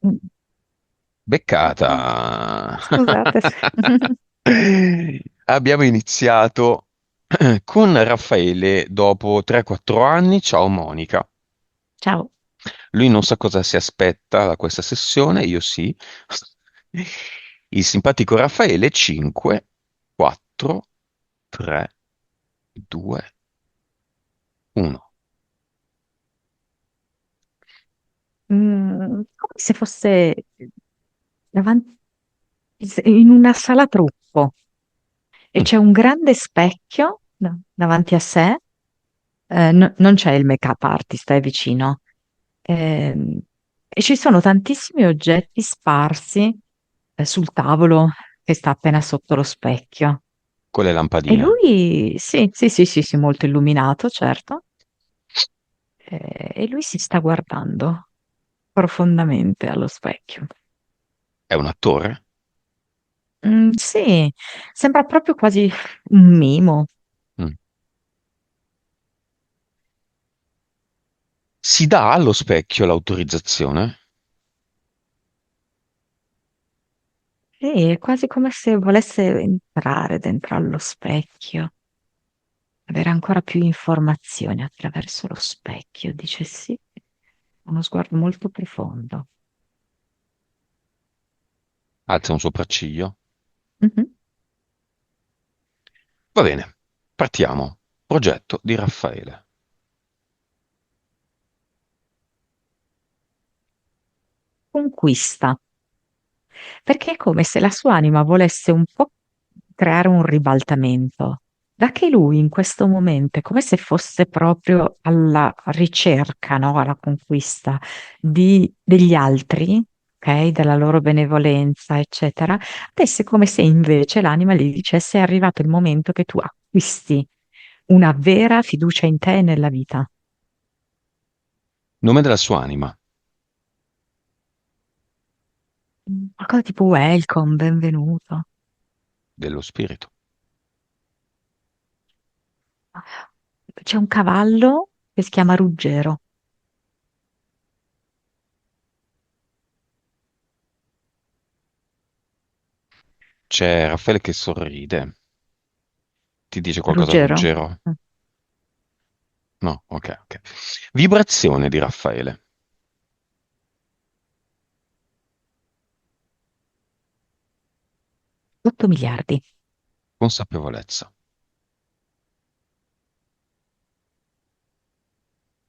Mm, Beccata. Scusate. Abbiamo iniziato con Raffaele dopo 3-4 anni. Ciao Monica. Ciao. Lui non sa cosa si aspetta da questa sessione, io sì. Il simpatico Raffaele 5, 4, 3, 2, 1. Come se fosse davanti, in una sala trucco e c'è un grande specchio davanti a sé. Non c'è il make-up artist, è vicino. Ehm, e ci sono tantissimi oggetti sparsi sul tavolo che sta appena sotto lo specchio. Con le E lampadine. lui, sì, sì, sì, sì, sì, molto illuminato, certo. E lui si sta guardando profondamente allo specchio. È un attore? Sì, sembra proprio quasi un mimo. Mm. Si dà allo specchio l'autorizzazione? Sì, è quasi come se volesse entrare dentro allo specchio, avere ancora più informazioni attraverso lo specchio. Dice sì, uno sguardo molto profondo. Alza un sopracciglio. Mhm. Va bene, partiamo. Progetto di Raffaele. Conquista, perché è come se la sua anima volesse un po' creare un ribaltamento. Da che lui in questo momento è come se fosse proprio alla ricerca, no? Alla conquista degli altri, ok? Della loro benevolenza, eccetera. Adesso è come se invece l'anima gli dicesse: è arrivato il momento che tu acquisti una vera fiducia in te e nella vita. Nome della sua anima. Qualcosa tipo welcome, benvenuto. Dello spirito. C'è un cavallo che si chiama Ruggero. C'è Raffaele che sorride. Ti dice qualcosa Ruggero? Ruggero? No, ok, ok. Vibrazione di Raffaele. 8 miliardi. Consapevolezza.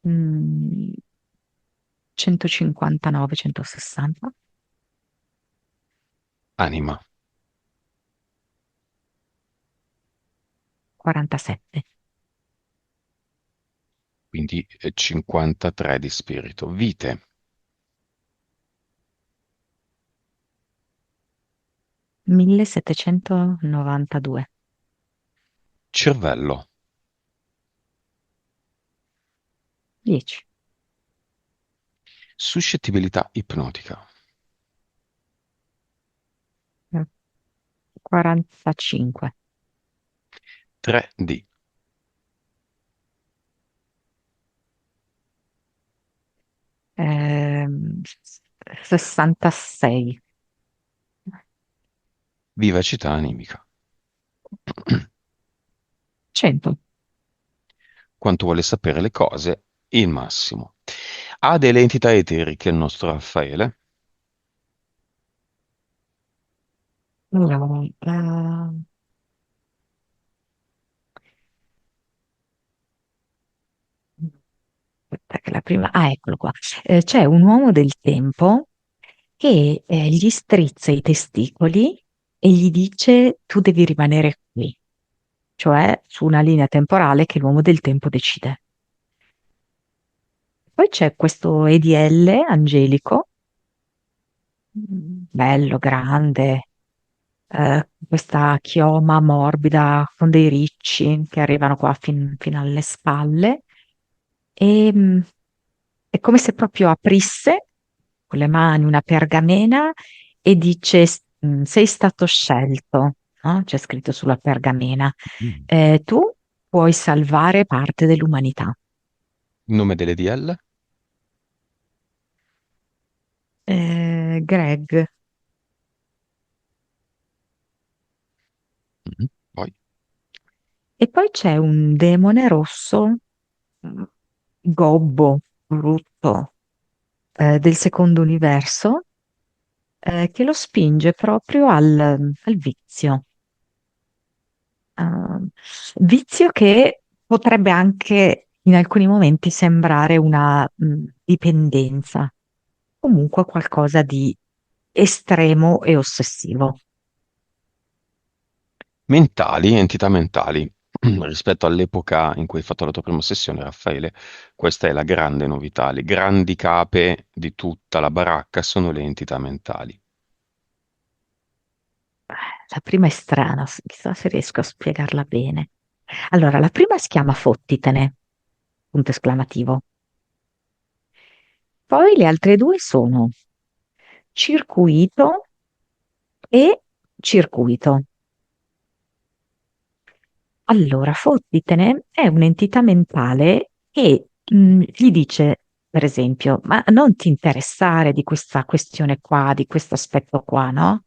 Mm, 159, 160, Anima. 47. Quindi 53 di spirito. Vite. 1792. Cervello. 10. Suscettibilità ipnotica. 45. 3D. 66. Vivacità animica. 100. Quanto vuole sapere le cose, il massimo. Ha delle entità eteriche il nostro Raffaele? No, aspetta che la prima. Ah, eccolo qua. C'è un uomo del tempo che gli strizza i testicoli e gli dice: tu devi rimanere qui, cioè su una linea temporale che l'uomo del tempo decide. Poi c'è questo EDL angelico, bello, grande, questa chioma morbida con dei ricci che arrivano qua fino alle spalle. E è come se proprio aprisse con le mani una pergamena e dice: sei stato scelto, no? C'è scritto sulla pergamena. Mm. Tu puoi salvare parte dell'umanità. Nome delle DL? Greg. Mhm. Poi, E poi c'è un demone rosso, mm, gobbo, brutto, del secondo universo, che lo spinge proprio al vizio. Eh, Vizio che potrebbe anche in alcuni momenti sembrare una dipendenza, comunque qualcosa di estremo e ossessivo. mentali, entità mentali. Rispetto all'epoca in cui hai fatto la tua prima sessione, Raffaele, questa è la grande novità. Le grandi cape di tutta la baracca sono le entità mentali. La prima è strana, chissà se riesco a spiegarla bene. Allora, la prima si chiama Fottitene, punto esclamativo. Poi le altre due sono circuito e circuito. Allora, Fottitene è un'entità mentale che gli dice, per esempio, ma non ti interessare di questa questione qua, di questo aspetto qua, no?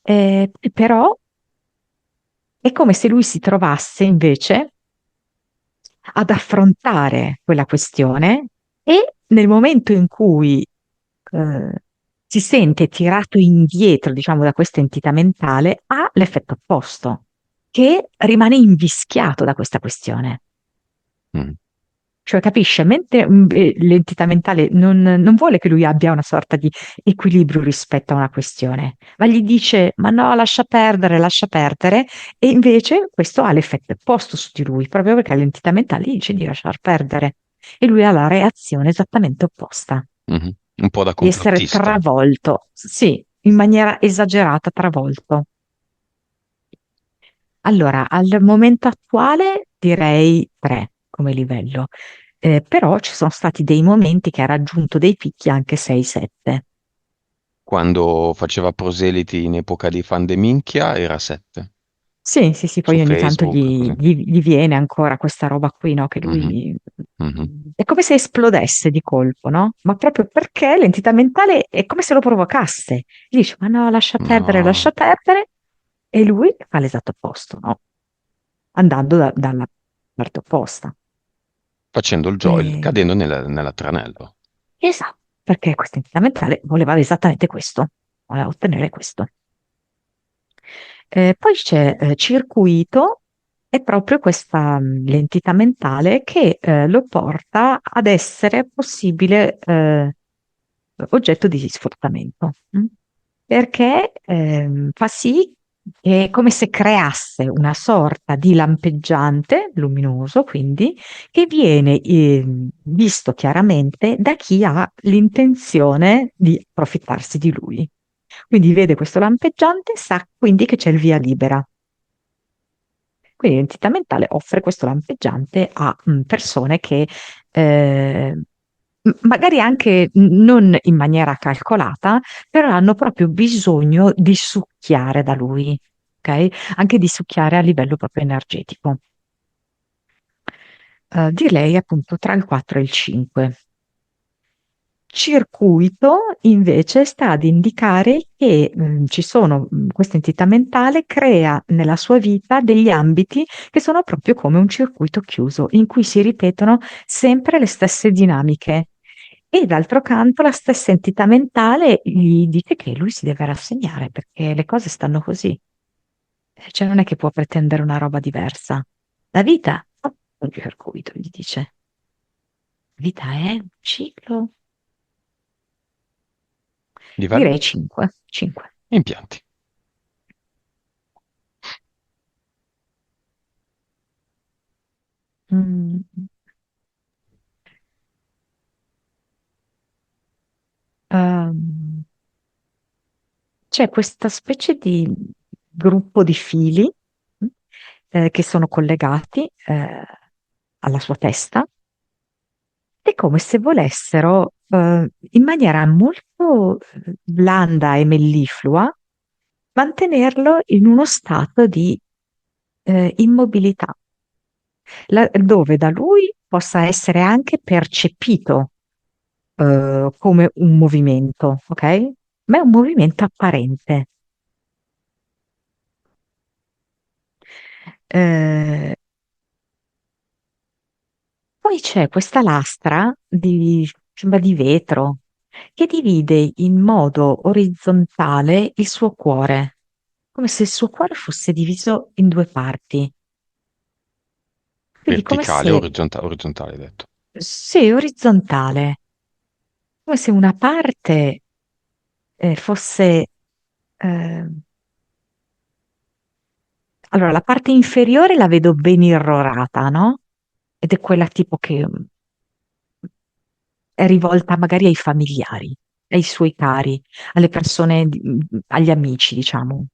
Però è come se lui si trovasse invece ad affrontare quella questione e nel momento in cui eh, si sente tirato indietro, diciamo, da questa entità mentale, ha l'effetto opposto, che rimane invischiato da questa questione. Mm. Cioè, capisce, mentre l'entità mentale non vuole che lui abbia una sorta di equilibrio rispetto a una questione, ma gli dice: Ma no, lascia perdere, e invece questo ha l'effetto opposto su di lui, proprio perché l'entità mentale gli dice di lasciar perdere, e lui ha la reazione esattamente opposta, Mhm. Un po' da di essere complottista. travolto, sì, in maniera esagerata, travolto. Allora, al momento attuale direi 3 come livello. Però ci sono stati dei momenti che ha raggiunto dei picchi anche 6-7. Quando faceva proseliti in epoca di fan de minchia era 7 Sì, sì, sì, su poi ogni tanto Facebook, così. gli viene ancora questa roba qui, no? Che Mhm, lui mhm. è come se esplodesse di colpo, no? Ma proprio perché l'entità mentale è come se lo provocasse. Gli dice: Ma no, lascia No, perdere, e lui fa l'esatto opposto, no? Andando dalla parte opposta. facendo il Joel, E- cadendo nella tranello. Esatto, perché questa entità mentale voleva esattamente questo, voleva ottenere questo. Poi c'è circuito, è proprio questa l'entità mentale che lo porta ad essere possibile oggetto di sfruttamento, perché fa sì che è come se creasse una sorta di lampeggiante luminoso, quindi, che viene visto chiaramente da chi ha l'intenzione di approfittarsi di lui. Quindi vede questo lampeggiante, sa quindi che c'è il via libera. Quindi l'entità mentale offre questo lampeggiante a persone che magari anche non in maniera calcolata, però hanno proprio bisogno di succhiare da lui, ok? Anche di succhiare a livello proprio energetico. Direi appunto tra il 4 e il 5. Circuito invece sta ad indicare che ci sono, questa entità mentale crea nella sua vita degli ambiti che sono proprio come un circuito chiuso, in cui si ripetono sempre le stesse dinamiche. E d'altro canto la stessa entità mentale gli dice che lui si deve rassegnare perché le cose stanno così. Cioè non è che può pretendere una roba diversa. La vita è un circuito, gli dice. La vita è un ciclo. Livello? Direi 5. 5. Impianti. Mm, ehm, C'è questa specie di gruppo di fili che sono collegati alla sua testa. È come se volessero, in maniera molto blanda e melliflua, mantenerlo in uno stato di immobilità, dove da lui possa essere anche percepito come un movimento, ok? Ma è un movimento apparente. Eh, Poi c'è questa lastra sembra di vetro che divide in modo orizzontale il suo cuore, come se il suo cuore fosse diviso in due parti. Quindi come Verticale o se, orizzontale, hai detto. se orizzontale, come se una parte fosse... eh, allora, la parte inferiore la vedo ben irrorata, no? Ed è quella tipo che è rivolta magari ai familiari, ai suoi cari, alle persone, agli amici, diciamo.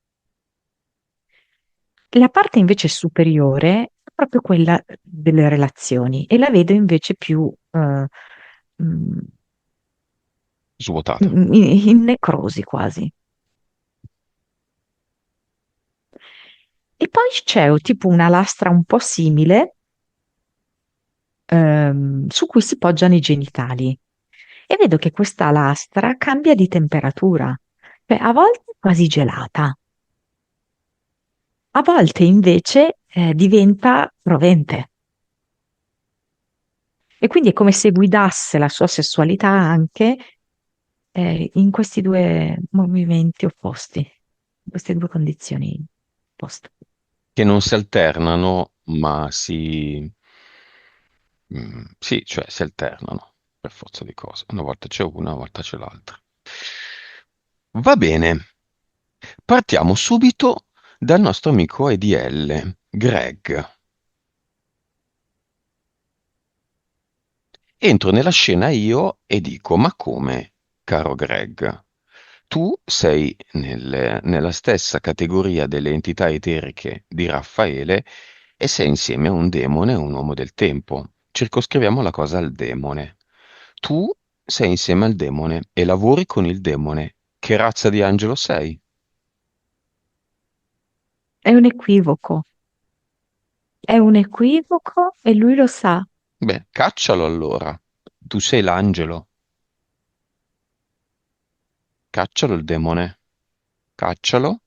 La parte invece superiore è proprio quella delle relazioni e la vedo invece più mm, Svuotata. in necrosi quasi. E poi c'è tipo una lastra un po' simile su cui si poggiano i genitali e vedo che questa lastra cambia di temperatura, cioè a volte è quasi gelata, a volte invece diventa rovente. E quindi è come se guidasse la sua sessualità anche in questi due movimenti opposti, in queste due condizioni opposte. Che non si alternano, ma sì, cioè si alternano per forza di cose. Una volta c'è una volta c'è l'altra. Va bene, partiamo subito dal nostro amico EDL, Greg. Entro nella scena io e dico: Ma come, caro Greg? Tu sei nella stessa categoria delle entità eteriche di Raffaele e sei insieme a un demone e un uomo del tempo. Circoscriviamo la cosa al demone. Tu sei insieme al demone e lavori con il demone. Che razza di angelo sei? È un equivoco e lui lo sa. Beh, caccialo allora. Tu sei l'angelo. Caccialo il demone. Caccialo.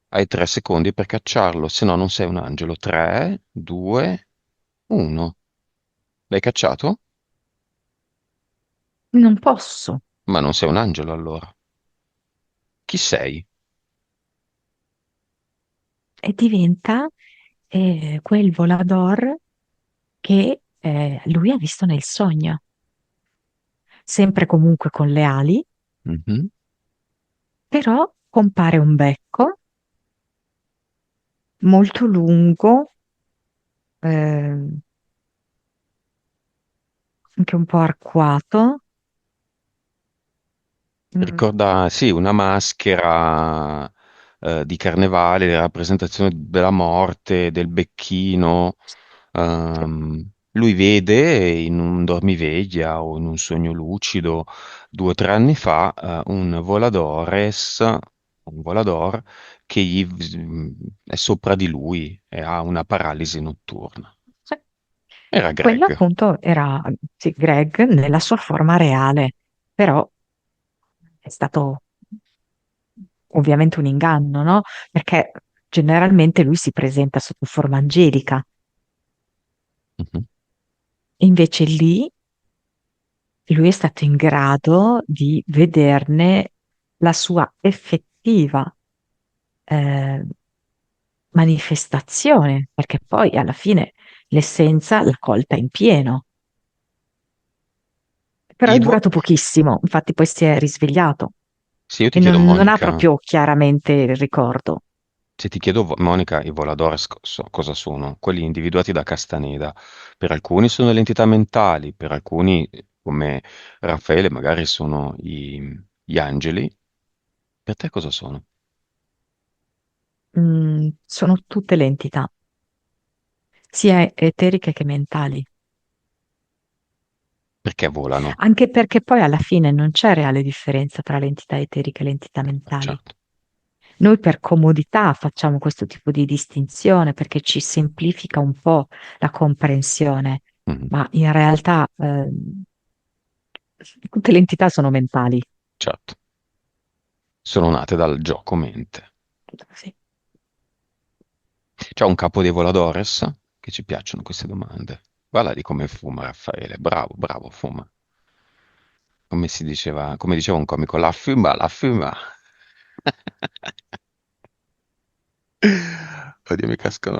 Hai 3 secondi per cacciarlo, se no non sei un angelo. 3, 2, 1. L'hai cacciato? Non posso. Ma non sei un angelo allora. Chi sei? E diventa quel volador che lui ha visto nel sogno, sempre comunque con le ali, Mhm. però compare un becco molto lungo, eh, anche un po' arcuato. Mm, Ricorda, sì, una maschera di carnevale, la rappresentazione della morte, del becchino. sì. Lui vede in un dormiveglia o in un sogno lucido 2 o 3 anni fa un volador che è sopra di lui e ha una paralisi notturna. Sì. Era Quello Greg. appunto era sì, Greg nella sua forma reale, però è stato ovviamente un inganno, no? Perché generalmente lui si presenta sotto forma angelica, Mhm. invece lì lui è stato in grado di vederne la sua effettiva eh, manifestazione, perché poi alla fine l'essenza l'ha colta in pieno. Però è Ivo, durato pochissimo, infatti poi si è risvegliato se io ti e chiedo, non ha Monica, proprio chiaramente il ricordo. se ti chiedo, Monica, i Voladores cosa sono? Quelli individuati da Castaneda. Per alcuni sono le entità mentali, per alcuni, come Raffaele, magari sono gli angeli. Per te cosa sono? Sono tutte le entità, sia eteriche che mentali. Perché volano? Anche perché poi alla fine non c'è reale differenza tra le entità eteriche e le entità mentali. Certo. Noi per comodità facciamo questo tipo di distinzione perché ci semplifica un po' la comprensione, Mhm. ma in realtà Tutte le entità sono mentali. Certo, sono nate dal gioco mente. Sì. C'è un capo dei Voladores che ci piacciono queste domande. Guarda di come fuma Raffaele, bravo, bravo, fuma. Come si diceva, come diceva un comico, la fuma, la fuma. Oddio, mi cascano.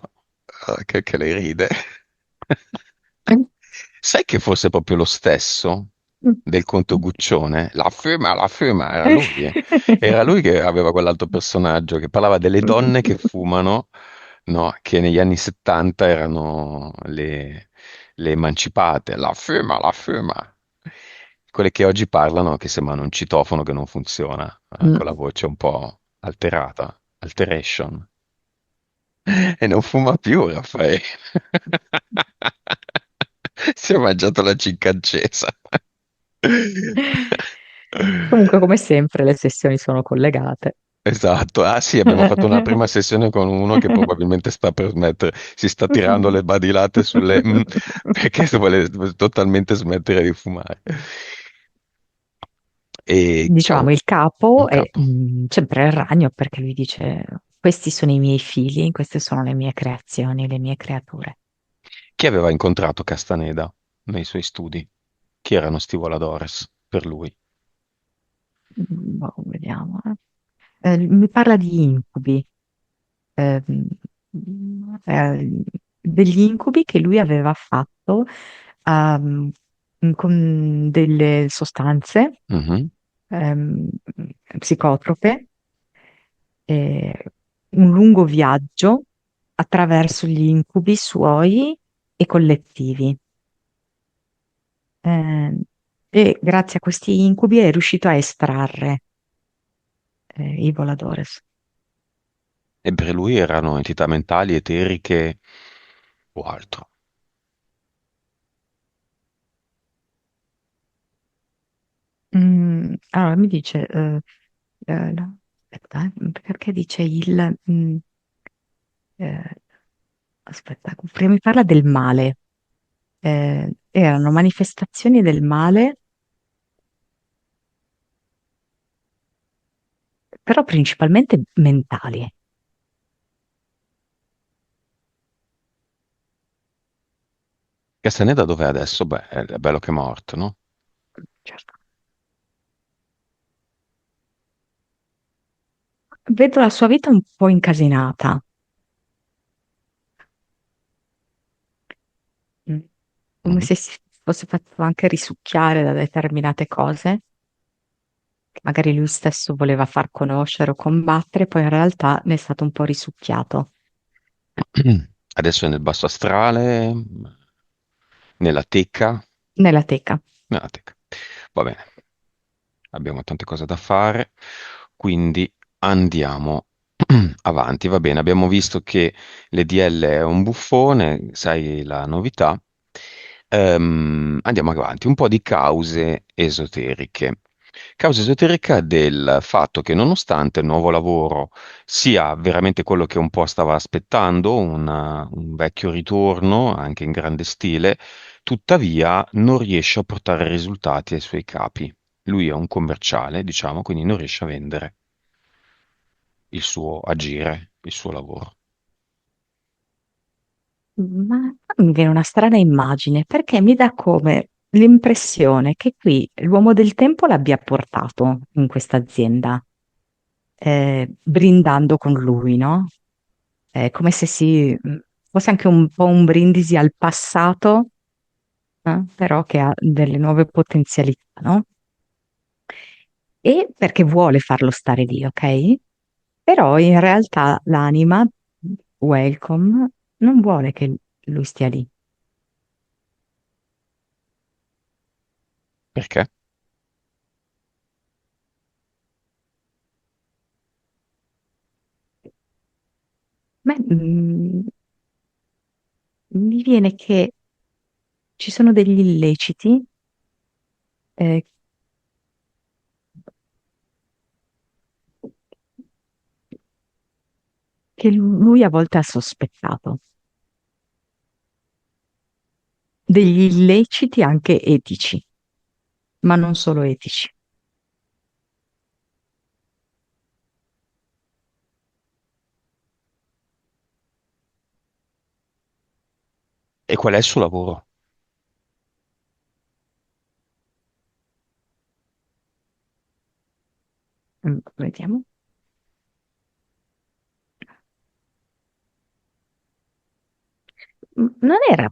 Che lei ride. Sai che fosse proprio lo stesso del conto Guccione? La fuma, era lui. Era lui che aveva quell'altro personaggio che parlava delle donne che fumano, no? Che negli anni 70 erano le emancipate. La fuma. Quelle che oggi parlano che sembrano un citofono che non funziona, con la voce un po' alterata, alteration. E non fuma più, Raffaele. Si è mangiato la cicca accesa. Comunque, come sempre, le sessioni sono collegate. Esatto, ah sì, abbiamo fatto una prima sessione con uno che probabilmente sta per smettere, si sta tirando le badilate sulle perché vuole totalmente smettere di fumare. E c'è Diciamo, il un capo è capo sempre il ragno perché lui dice: questi sono i miei figli, queste sono le mie creazioni, le mie creature. che aveva incontrato Castaneda nei suoi studi. Chi erano sti Voladores per lui? Boh, vediamo. Mi parla di incubi, ehm, eh, degli incubi che lui aveva fatto ehm, con delle sostanze Mhm. ehm, psicotrope, eh, un lungo viaggio attraverso gli incubi suoi e collettivi. Eh, e grazie a questi incubi è riuscito a estrarre i Voladores. E per lui erano entità mentali, eteriche o altro. Allora mi dice, no, aspetta, perché dice eh, aspetta, prima mi parla del male. Erano manifestazioni del male, però principalmente mentali. Castaneda dov'è adesso? Beh, è bello che è morto, no? Certo. Vedo la sua vita un po' incasinata. Mm. Come Mhm. se si fosse fatto anche risucchiare da determinate cose che magari lui stesso voleva far conoscere o combattere, poi in realtà ne è stato un po' risucchiato Adesso è nel basso astrale, nella teca. nella teca. Nella teca. Va bene, abbiamo tante cose da fare, quindi andiamo avanti. Va bene, abbiamo visto che l'EDL è un buffone, sai la novità. Andiamo avanti, un po' di cause esoteriche. Causa esoterica del fatto che nonostante il nuovo lavoro sia veramente quello che un po' stava aspettando, un vecchio ritorno anche in grande stile, tuttavia non riesce a portare risultati ai suoi capi. Lui è un commerciale, diciamo, quindi non riesce a vendere il suo agire, il suo lavoro. Ma mi viene una strana immagine perché mi dà come l'impressione che qui l'uomo del tempo l'abbia portato in questa azienda, brindando con lui, no? È come se fosse anche un po' un brindisi al passato, però che ha delle nuove potenzialità, no? E perché vuole farlo stare lì, ok? Però in realtà l'anima, Welcome, non vuole che lui stia lì. Perché? Beh, mi viene che ci sono degli illeciti eh, che lui a volte ha sospettato, degli illeciti anche etici. ma non solo etici. E qual è il suo lavoro? Vediamo. Non era,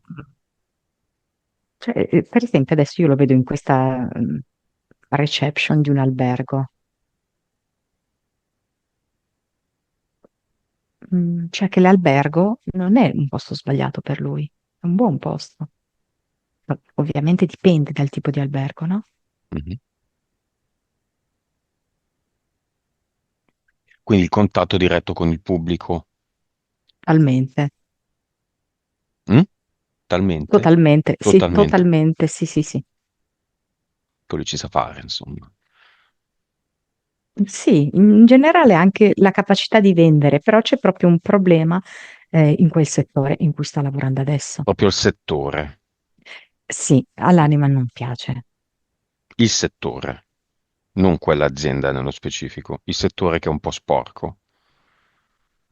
cioè, per esempio, adesso io lo vedo in questa reception di un albergo. Cioè che l'albergo non è un posto sbagliato per lui, è un buon posto. Ovviamente dipende dal tipo di albergo, no? Mhm. Quindi il contatto diretto con il pubblico. Totalmente, Mm? Talmente? totalmente, sì, Totalmente. totalmente, sì, sì, sì. Quello ci sa fare, insomma. Sì, in generale anche la capacità di vendere, però c'è proprio un problema in quel settore in cui sta lavorando adesso. Proprio il settore. Sì, all'anima non piace. Il settore, non quell'azienda nello specifico. Il settore che è un po' sporco.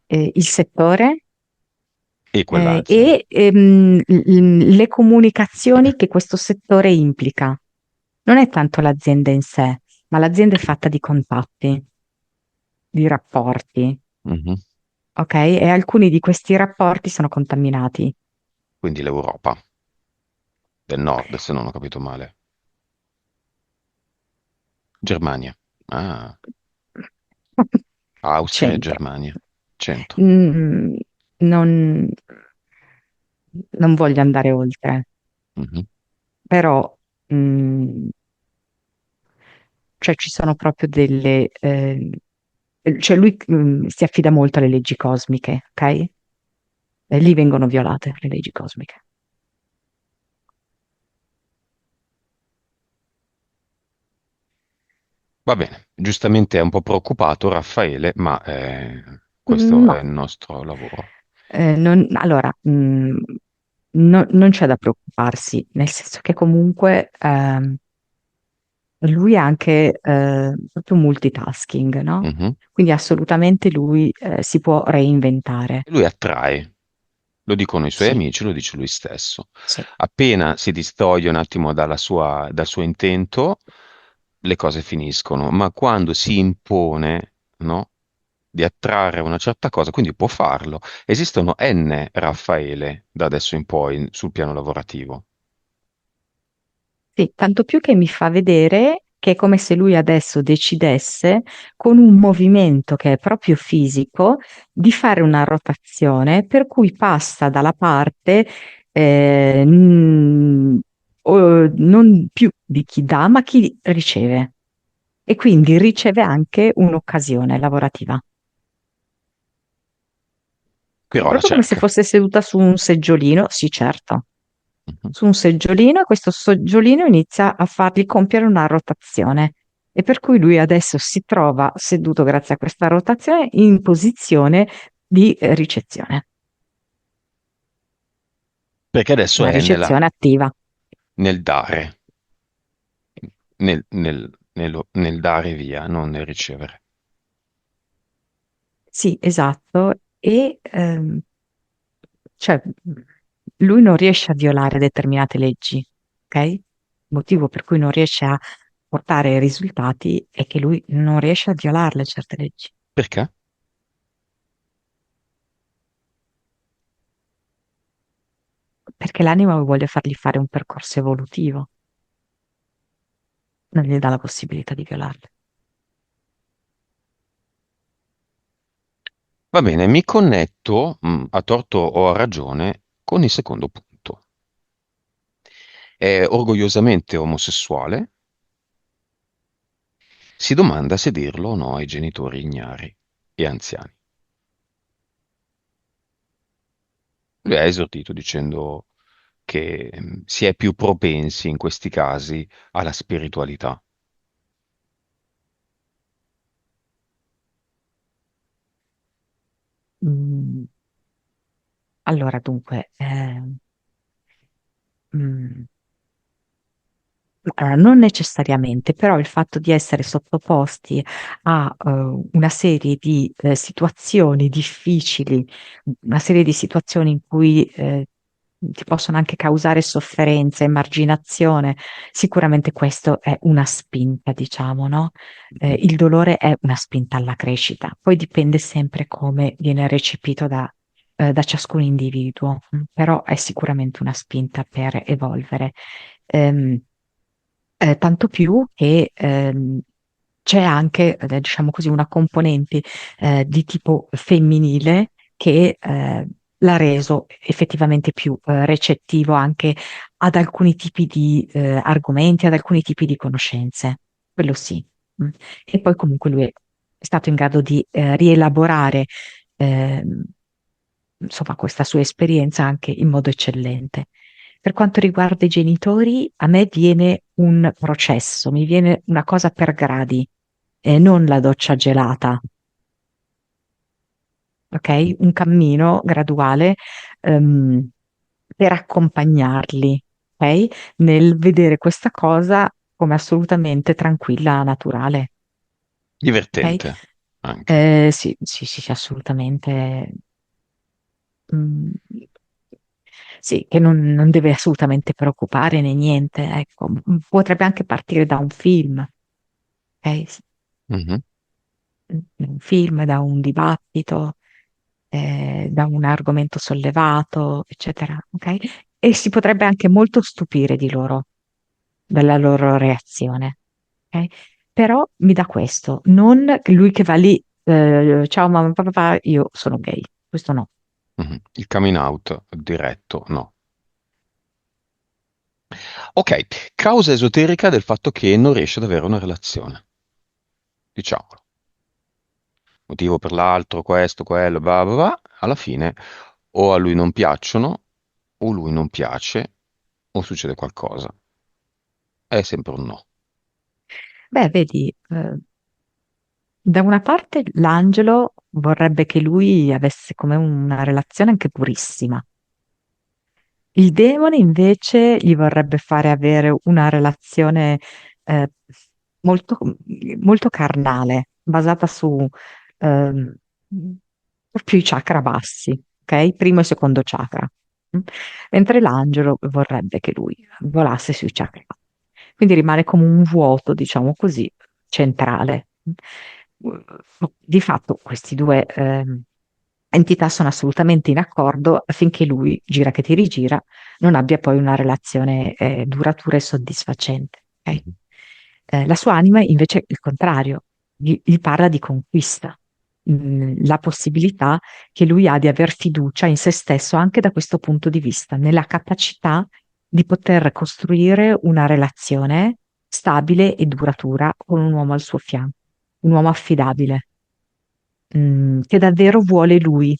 Il settore E quella azienda. e le comunicazioni che questo settore implica. Non è tanto l'azienda in sé, ma l'azienda è fatta di contatti, di rapporti, Mhm. ok? E alcuni di questi rapporti sono contaminati. Quindi l'Europa del Nord, se non ho capito male. Germania. Ah, Austria e Centro. Germania. Centro. Mm, non, non voglio andare oltre, Mhm. però cioè ci sono proprio cioè lui si affida molto alle leggi cosmiche, ok? E lì vengono violate le leggi cosmiche. Va bene, giustamente è un po' preoccupato Raffaele, ma questo è No, il nostro lavoro. allora, non c'è da preoccuparsi, nel senso che comunque lui è anche proprio multitasking, no? Mhm. Quindi assolutamente lui si può reinventare. E lui attrae, lo dicono i suoi Sì, amici, lo dice lui stesso. sì, Appena si distoglie un attimo dal suo intento, le cose finiscono, ma quando si impone, no, di attrarre una certa cosa, quindi può farlo. Esistono N Raffaele da adesso in poi sul piano lavorativo. sì, tanto più che mi fa vedere che è come se lui adesso decidesse, con un movimento che è proprio fisico, di fare una rotazione per cui passa dalla parte non più di chi dà, ma chi riceve. E quindi riceve anche un'occasione lavorativa. Quindi Però la proprio come se cerca. fosse seduta su un seggiolino, sì, certo, Mhm. su un seggiolino e questo seggiolino inizia a fargli compiere una rotazione. E per cui lui adesso si trova seduto, grazie a questa rotazione, in posizione di ricezione, Perché adesso una è ricezione attiva. nel dare, nel dare via, non nel ricevere. Sì, esatto. E cioè, lui non riesce a violare determinate leggi, ok? Il motivo per cui non riesce a portare risultati è che lui non riesce a violarle certe leggi, Perché? perché l'anima vuole fargli fare un percorso evolutivo, non gli dà la possibilità di violarle. Va bene, mi connetto, a torto o a ragione, con il secondo punto. È orgogliosamente omosessuale, si domanda se dirlo o no ai genitori ignari e anziani. Lui ha esordito dicendo che si è più propensi in questi casi alla spiritualità. Mm, allora, dunque, mm, Allora, non necessariamente, però il fatto di essere sottoposti a una serie di situazioni difficili, una serie di situazioni in cui ti possono anche causare sofferenza, emarginazione, sicuramente questo è una spinta, diciamo, no? Il dolore è una spinta alla crescita, poi dipende sempre come viene recepito da ciascun individuo, però è sicuramente una spinta per evolvere. Ehm, Tanto più che c'è anche, diciamo così, una componente di tipo femminile che l'ha reso effettivamente più recettivo anche ad alcuni tipi di argomenti, ad alcuni tipi di conoscenze. Quello sì. Mm. E poi comunque lui è stato in grado di rielaborare ehm, insomma, questa sua esperienza anche in modo eccellente. Per quanto riguarda i genitori, a me viene un processo, mi viene una cosa per gradi, e non la doccia gelata, ok? Un cammino graduale, ehm, per accompagnarli, ok? Nel vedere questa cosa come assolutamente tranquilla, naturale, ok? Divertente anche. Sì, sì, sì, sì, assolutamente. Mm, sì, che non deve assolutamente preoccupare né niente, ecco. Potrebbe anche partire da un film, ok? Mhm. Un film, da un dibattito, da un argomento sollevato, eccetera, ok? E si potrebbe anche molto stupire di loro, della loro reazione, ok? Però mi dà questo, non lui che va lì, ciao mamma, papà, io sono gay, questo no. Mhm. Il coming out diretto, no. Ok, causa esoterica del fatto che non riesce ad avere una relazione, diciamolo. Motivo per l'altro, questo, quello, bla bla bla, alla fine o a lui non piacciono, o lui non piace, o succede qualcosa. È sempre un no. Beh, vedi, da una parte l'angelo vorrebbe che lui avesse come una relazione anche purissima. Il demone invece gli vorrebbe fare avere una relazione eh, molto, molto carnale, basata su ehm, proprio i chakra bassi, ok? Primo e secondo chakra. Mm? Mentre l'angelo vorrebbe che lui volasse sui chakra. Quindi rimane come un vuoto, diciamo così, centrale. Di fatto questi due entità sono assolutamente in accordo affinché lui, gira che ti rigira, non abbia poi una relazione duratura e soddisfacente. Ok? Mhm. La sua anima invece è il contrario, gli parla di conquista, la possibilità che lui ha di aver fiducia in se stesso anche da questo punto di vista, nella capacità di poter costruire una relazione stabile e duratura con un uomo al suo fianco, un uomo affidabile, che davvero vuole lui,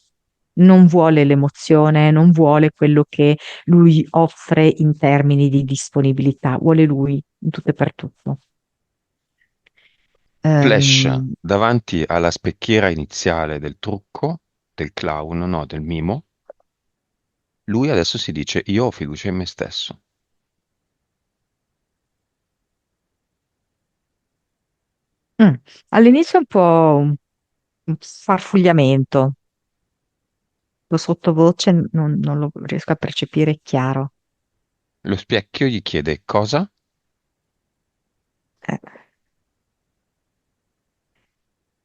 non vuole l'emozione, non vuole quello che lui offre in termini di disponibilità, vuole lui in tutto e per tutto. Flash Ehm, davanti alla specchiera iniziale del trucco, del clown, no, del mimo. Lui adesso si dice: Io ho fiducia in me stesso. mm, All'inizio è un po' un farfugliamento, lo sottovoce non lo riesco a percepire chiaro. Lo specchio gli chiede cosa?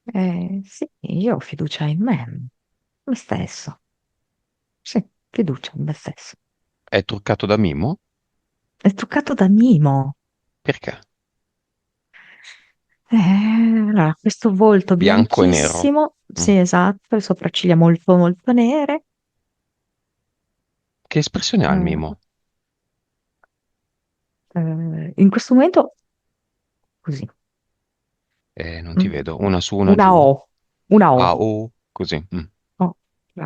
Eh, sì, io ho fiducia in me stesso. Sì, fiducia in me stesso. È truccato da mimo? È truccato da mimo. Perché? Allora, questo volto Bianco e nero. bianchissimo, Mm. sì, esatto, le sopracciglia molto molto nere. Che espressione ha il eh, mimo? in questo momento, così, Non ti mm, vedo. Una su, una una giù. O, una O, Ah, oh, così. Mm. oh,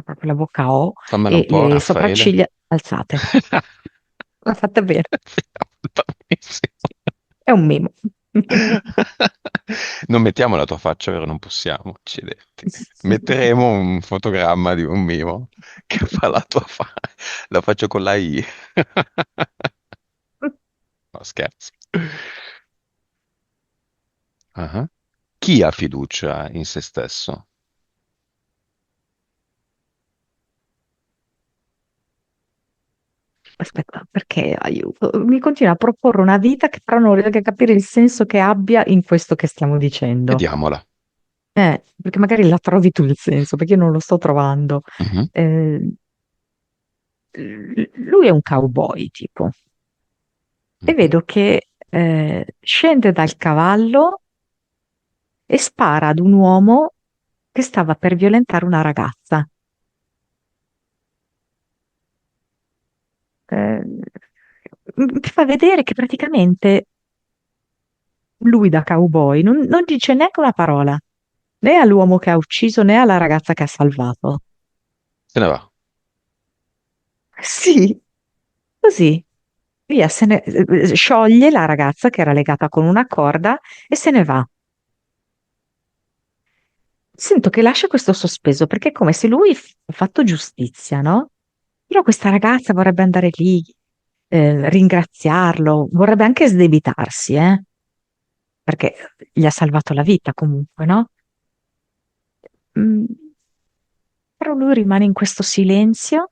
proprio la bocca O Fammela un e po', le Raffaele. sopracciglia alzate. L'ha fatta bene, Benissimo. è un mimo. Non mettiamo la tua faccia, vero? Non possiamo. Accidenti. Metteremo un fotogramma di un mimo che fa la tua faccia. La faccio con la I. No, scherzo. Ah. Chi ha fiducia in se stesso? Aspetta, perché aiuto? Mi continua a proporre una vita che però non riesco a capire il senso che abbia in questo che stiamo dicendo. Vediamola. Perché magari la trovi tu il senso, perché io non lo sto trovando. Mhm, Eh, lui è un cowboy, tipo, e mhm. vedo che scende dal cavallo e spara ad un uomo che stava per violentare una ragazza. Eh, Mi fa vedere che praticamente lui da cowboy non dice neanche una parola, né all'uomo che ha ucciso né alla ragazza che ha salvato. Se ne va. Sì, così. Via, scioglie la ragazza che era legata con una corda e se ne va. Sento che lascia questo sospeso perché è come se lui ha fatto giustizia, no? Però questa ragazza vorrebbe andare lì, ringraziarlo, vorrebbe anche sdebitarsi, perché gli ha salvato la vita comunque, no? Mm, Però lui rimane in questo silenzio,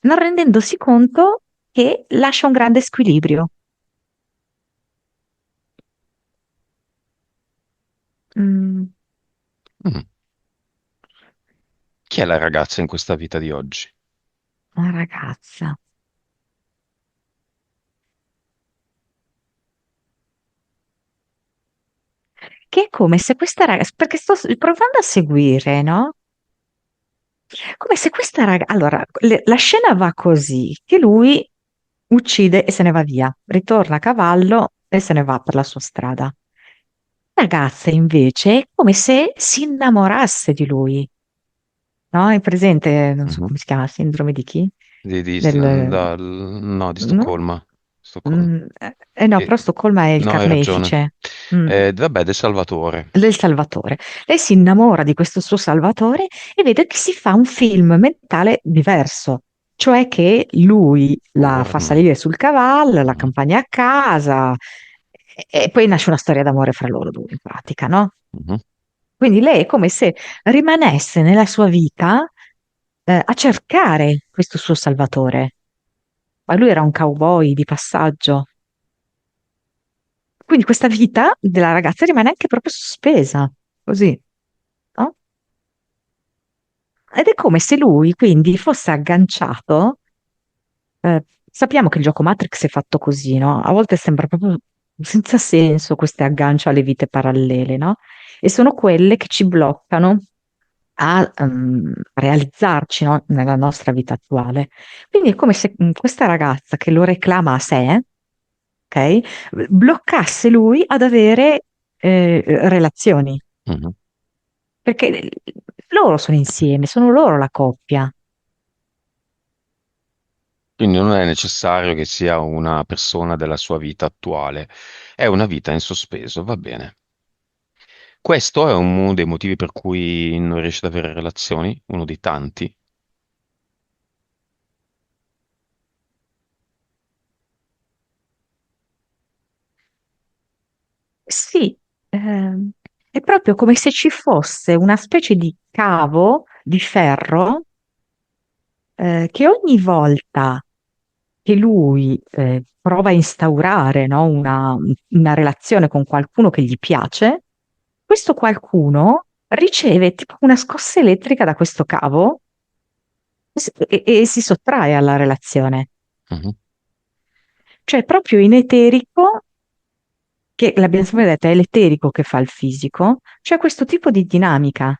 non rendendosi conto che lascia un grande squilibrio. Mm, Mm. Chi è la ragazza in questa vita di oggi? una ragazza. Che è come se questa ragazza, perché sto provando a seguire, no? Come se questa ragazza, allora, la scena va così, che lui uccide e se ne va via, ritorna a cavallo e se ne va per la sua strada. La ragazza invece è come se si innamorasse di lui, no? È presente, non so Mhm. come si chiama, sindrome di chi? No, di No? Stoccolma. Stoccolma. No, Che- però Stoccolma è il No, hai ragione. carnefice. Mm. Vabbè, del Salvatore. Del Salvatore. Lei si innamora di questo suo Salvatore e vede che si fa un film mentale diverso, cioè che lui la fa Porno. salire sul cavallo, la Mhm, accompagna a casa e poi nasce una storia d'amore fra loro due, in pratica, no? mhm. Quindi lei è come se rimanesse nella sua vita a cercare questo suo Salvatore, ma lui era un cowboy di passaggio. Quindi questa vita della ragazza rimane anche proprio sospesa, così, no? Ed è come se lui quindi fosse agganciato. Sappiamo che il gioco Matrix è fatto così, no? A volte sembra proprio senza senso questo aggancio alle vite parallele, no? E sono quelle che ci bloccano a realizzarci, no? Nella nostra vita attuale. Quindi è come se questa ragazza che lo reclama a sé, ok? Bloccasse lui ad avere relazioni, Mhm. perché loro sono insieme, sono loro la coppia. Quindi non è necessario che sia una persona della sua vita attuale, è una vita in sospeso, va bene. Questo è uno dei motivi per cui non riesce ad avere relazioni, uno dei tanti. Sì, è proprio come se ci fosse una specie di cavo di ferro che ogni volta che lui prova a instaurare, no, una relazione con qualcuno che gli piace, questo qualcuno riceve tipo una scossa elettrica da questo cavo e si sottrae alla relazione. Mhm. Cioè, proprio in eterico, che l'abbiamo sempre detto, è l'eterico che fa il fisico, c'è questo tipo di dinamica,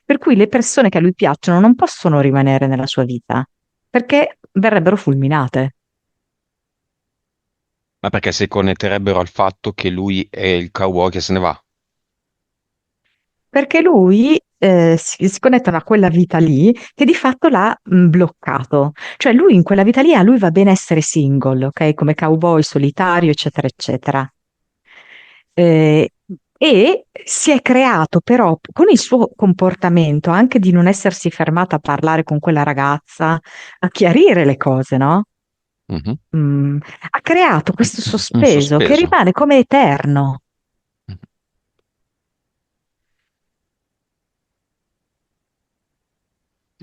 per cui le persone che a lui piacciono non possono rimanere nella sua vita, perché verrebbero fulminate. Ma perché si connetterebbero al fatto che lui è il cowboy che se ne va? Perché lui si connettano a quella vita lì che di fatto l'ha bloccato. Cioè lui in quella vita lì a lui va bene essere single, ok? Come cowboy solitario, eccetera, eccetera. Eh, e si è creato però con il suo comportamento anche di non essersi fermato a parlare con quella ragazza, a chiarire le cose, no? Mhm. mm, ha creato questo Un sospeso che sospeso. rimane come eterno. Mhm.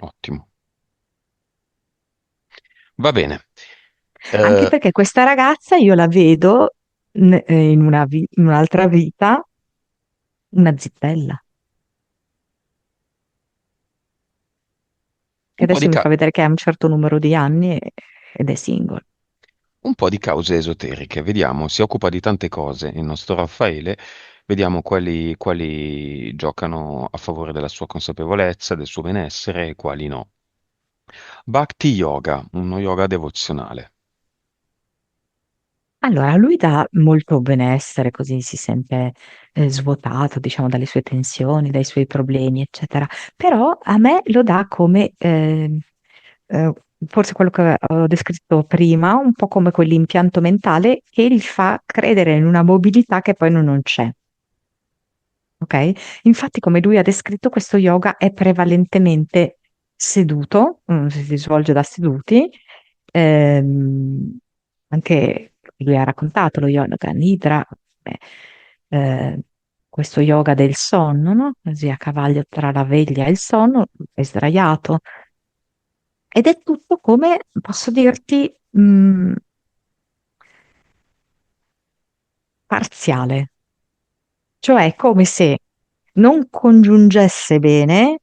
Ottimo. Va bene. Anche Eh, perché questa ragazza io la vedo in in un'altra vita una zittella, che un po' adesso di mi ca- fa vedere che ha un certo numero di anni ed è single. un po' di cause esoteriche. Vediamo, si occupa di tante cose il nostro Raffaele. Vediamo quali giocano a favore della sua consapevolezza, del suo benessere e quali no. Bhakti Yoga, uno yoga devozionale. Allora, lui dà molto benessere, così si sente svuotato, diciamo, dalle sue tensioni, dai suoi problemi, eccetera. Però a me lo dà come, eh, forse quello che ho descritto prima, un po' come quell'impianto mentale che gli fa credere in una mobilità che poi non c'è. Ok? Infatti, come lui ha descritto, questo yoga è prevalentemente seduto, si svolge da seduti. Ehm, Anche lui ha raccontato lo yoga nidra, beh, eh, questo yoga del sonno, no? Così a cavallo tra la veglia e il sonno, è sdraiato. Ed è tutto come, posso dirti, parziale. Cioè è come se non congiungesse bene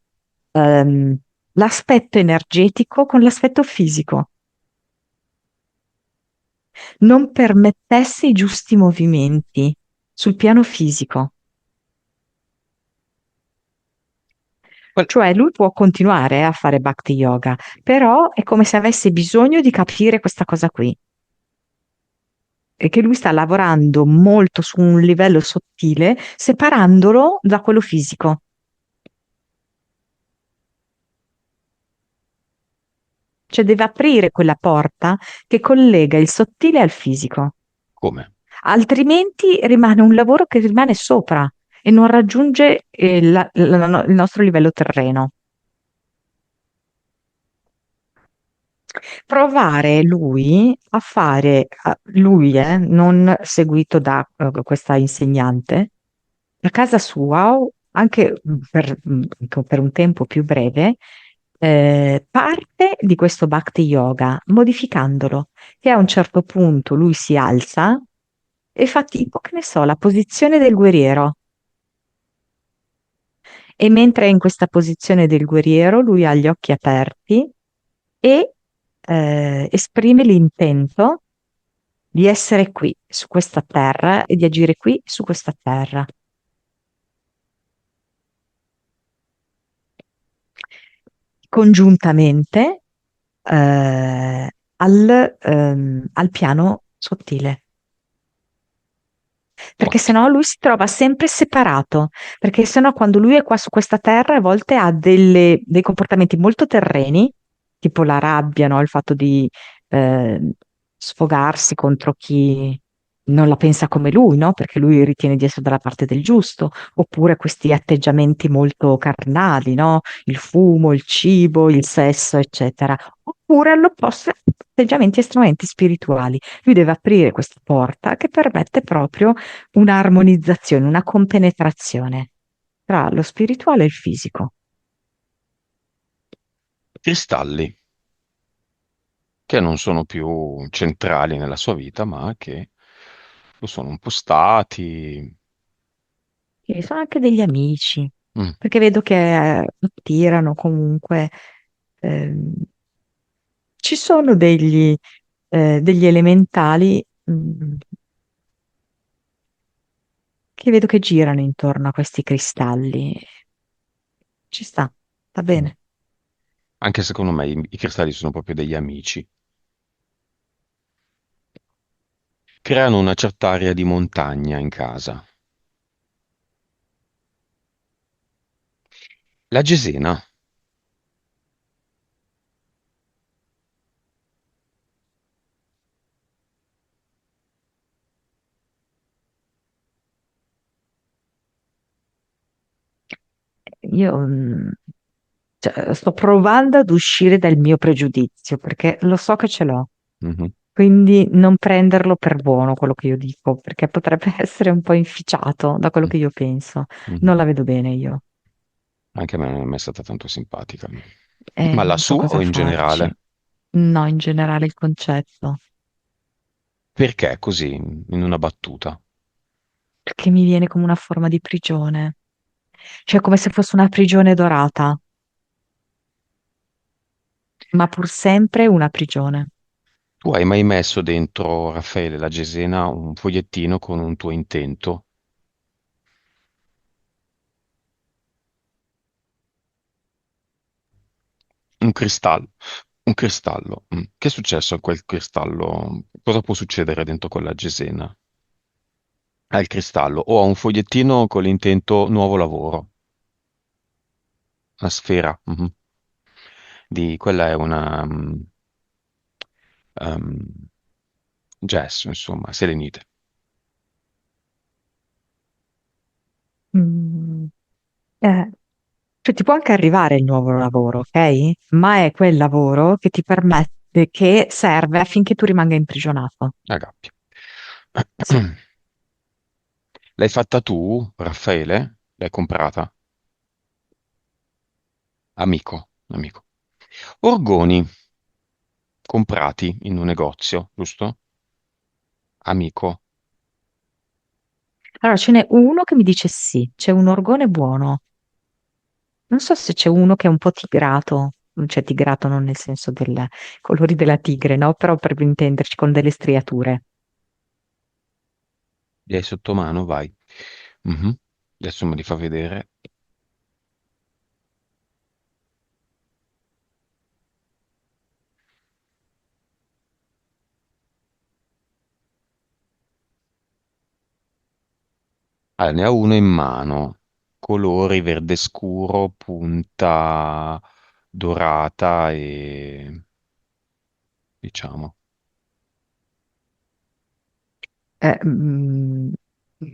ehm, l'aspetto energetico con l'aspetto fisico, non permettesse i giusti movimenti sul piano fisico. Qual- Cioè lui può continuare a fare Bhakti Yoga, però è come se avesse bisogno di capire questa cosa qui e che lui sta lavorando molto su un livello sottile, separandolo da quello fisico. Cioè deve aprire quella porta che collega il sottile al fisico. Come? Altrimenti rimane un lavoro che rimane sopra e non raggiunge il nostro livello terreno. Provare lui a fare, lui, non seguito da questa insegnante, a casa sua, o anche per un tempo più breve, parte di questo Bhakti Yoga, modificandolo, che a un certo punto lui si alza e fa tipo, che ne so, la posizione del guerriero. E mentre è in questa posizione del guerriero, lui ha gli occhi aperti e esprime l'intento di essere qui, su questa terra e di agire qui, su questa terra. Congiuntamente al piano sottile. Perché Ottimo. sennò lui si trova sempre separato, perché sennò quando lui è qua su questa terra a volte ha dei comportamenti molto terreni, tipo la rabbia, no? Il fatto di eh, sfogarsi contro chi non la pensa come lui, no? Perché lui ritiene di essere dalla parte del giusto, oppure questi atteggiamenti molto carnali, no? Il fumo, il cibo, il sesso, eccetera. Oppure all'opposto, atteggiamenti estremamente spirituali. Lui deve aprire questa porta che permette proprio un'armonizzazione, una compenetrazione tra lo spirituale e il fisico. Cristalli, che non sono più centrali nella sua vita, ma che lo sono un po' stati. E sono anche degli amici, Mm. perché vedo che attirano comunque. ehm, Ci sono degli elementali che vedo che girano intorno a questi cristalli. Ci sta, va Mm. bene. Anche secondo me i cristalli sono proprio degli amici. Creano una certa area di montagna in casa. La Gesena, Io cioè, sto provando ad uscire dal mio pregiudizio perché lo so che ce l'ho. mhm. Quindi non prenderlo per buono quello che io dico, perché potrebbe essere un po' inficiato da quello Mm, che io penso. mhm. Non la vedo bene io. Anche a me non è mai stata tanto simpatica. Ma Non so lassù o cosa in farci. generale? No, in generale il concetto, Perché così, in una battuta? perché mi viene come una forma di prigione, cioè come se fosse una prigione dorata, ma pur sempre una prigione. Tu hai mai messo dentro, Raffaele, la Gesena, un fogliettino con un tuo intento? Un cristallo. Un cristallo. Mm. Che è successo a quel cristallo? Cosa può succedere dentro quella Gesena? Al cristallo o a un fogliettino con l'intento nuovo lavoro, una sfera. Mhm. Quella è una gesso, insomma, selenite. Mm, eh, cioè ti può anche arrivare il nuovo lavoro, ok? Ma è quel lavoro che ti permette, che serve affinché tu rimanga imprigionato. A gabbia. Sì. L'hai fatta tu, Raffaele? L'hai comprata? Amico, amico. Orgoni comprati in un negozio, giusto? Amico. Allora, ce n'è uno che mi dice sì, c'è un orgone buono. Non so se c'è uno che è un po' tigrato, cioè tigrato non nel senso del colori della tigre, no? Però per intenderci con delle striature. Li hai sotto mano? Vai. Mhm. Adesso me li fa vedere. Ne ha uno in mano, colori verde scuro, punta dorata e diciamo, Eh, mm,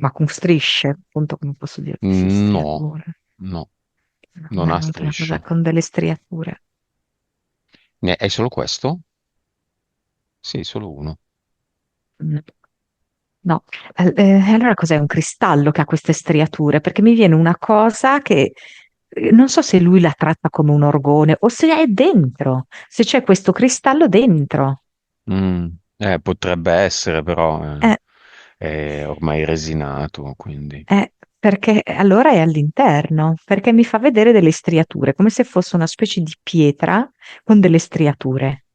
ma con strisce, appunto, come posso dirti, sì, no, striature. no, No, non ha è una cosa strisce. con delle striature. È solo questo? Sì, solo uno. Mm. No, allora cos'è un cristallo che ha queste striature? Perché mi viene una cosa che non so se lui la tratta come un orgone o se è dentro, se c'è questo cristallo dentro. Mm, potrebbe essere, però Eh, è ormai resinato, quindi. perché allora è all'interno, perché mi fa vedere delle striature, come se fosse una specie di pietra con delle striature,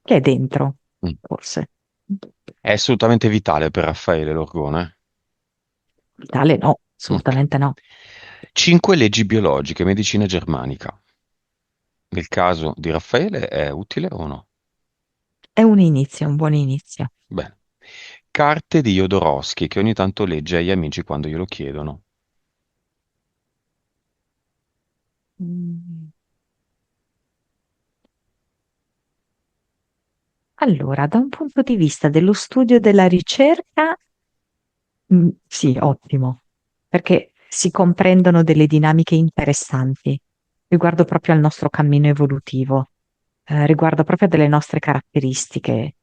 che è dentro, Mm. forse. È assolutamente vitale per Raffaele l'orgone. Tale no, Ok. assolutamente no. 5 leggi biologiche, medicina germanica. Nel caso di Raffaele è utile o no? È un inizio, un buon inizio. Bene. Carte di Jodorowsky che ogni tanto legge agli amici quando glielo chiedono. Mm. Allora, da un punto di vista dello studio della ricerca, sì, ottimo, perché si comprendono delle dinamiche interessanti riguardo proprio al nostro cammino evolutivo, riguardo proprio delle nostre caratteristiche,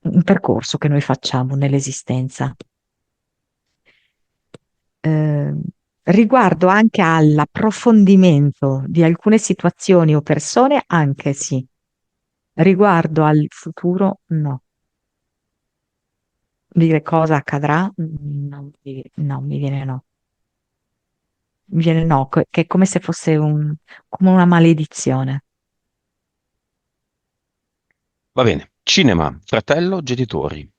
un percorso che noi facciamo nell'esistenza. Eh, riguardo anche all'approfondimento di alcune situazioni o persone, anche sì. Riguardo al futuro, no. Dire cosa accadrà, no, mi viene no. Mi viene no, che è come se fosse come una maledizione. Va bene. Cinema, fratello, genitori.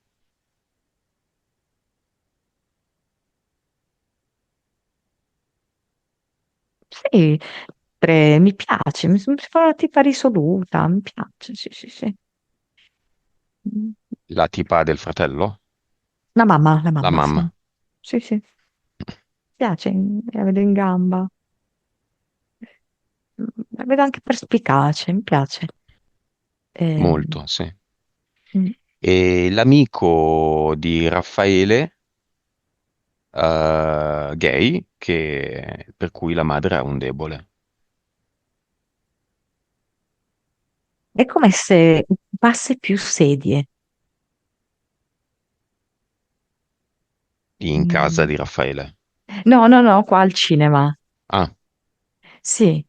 Sì, mi piace, mi fa una tipa risoluta, mi piace, sì, sì, sì. Mm. La tipa del fratello? La La mamma, sì. mamma. Sì, sì, mi piace, la vedo in gamba. La vedo anche perspicace, mi piace. Ehm, Molto, sì. mm, E l'amico di Raffaele, gay, per cui la madre ha un debole. È come se occupasse più sedie. In casa Mm. di Raffaele. No, no, no, qua al cinema. Ah, Sì,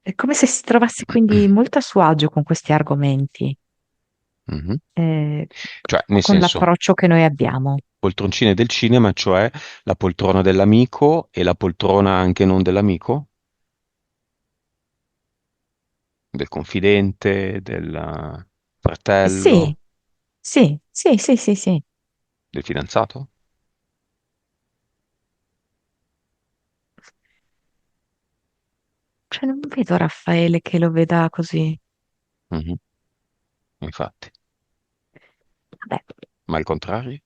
è come se si trovasse quindi molto a suo agio con questi argomenti, mhm. eh, Cioè, nel con senso, l'approccio che noi abbiamo. poltroncine del cinema, cioè la poltrona dell'amico e la poltrona anche non dell'amico, del confidente, del Sì, fratello, sì, sì, sì, sì, sì. del fidanzato. Cioè, non vedo Raffaele che lo veda così. Mhm. Infatti, Vabbè, ma il contrario?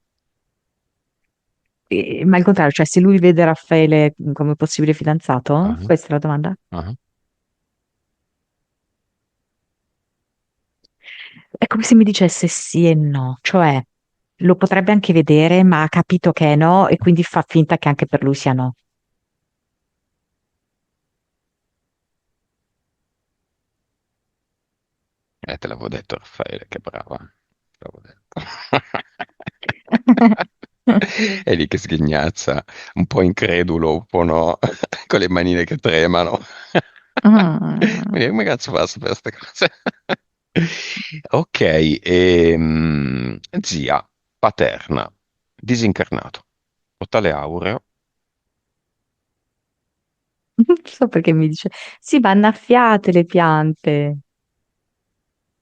ma al contrario, cioè, se lui vede Raffaele come possibile fidanzato, Ah, questa è la domanda. ah. È come se mi dicesse sì e no, cioè lo potrebbe anche vedere, ma ha capito che è no e quindi fa finta che anche per lui sia no. Te l'avevo detto, Raffaele, che brava. Te l'avevo detto. È lì che sghignazza, un po' incredulo, un po' no, con le manine che tremano. Mm. Quindi, come cazzo fa a sapere queste cose? Ok, zia paterna, disincarnato, totale aureo. Non so perché mi dice, sì, ma annaffiate le piante.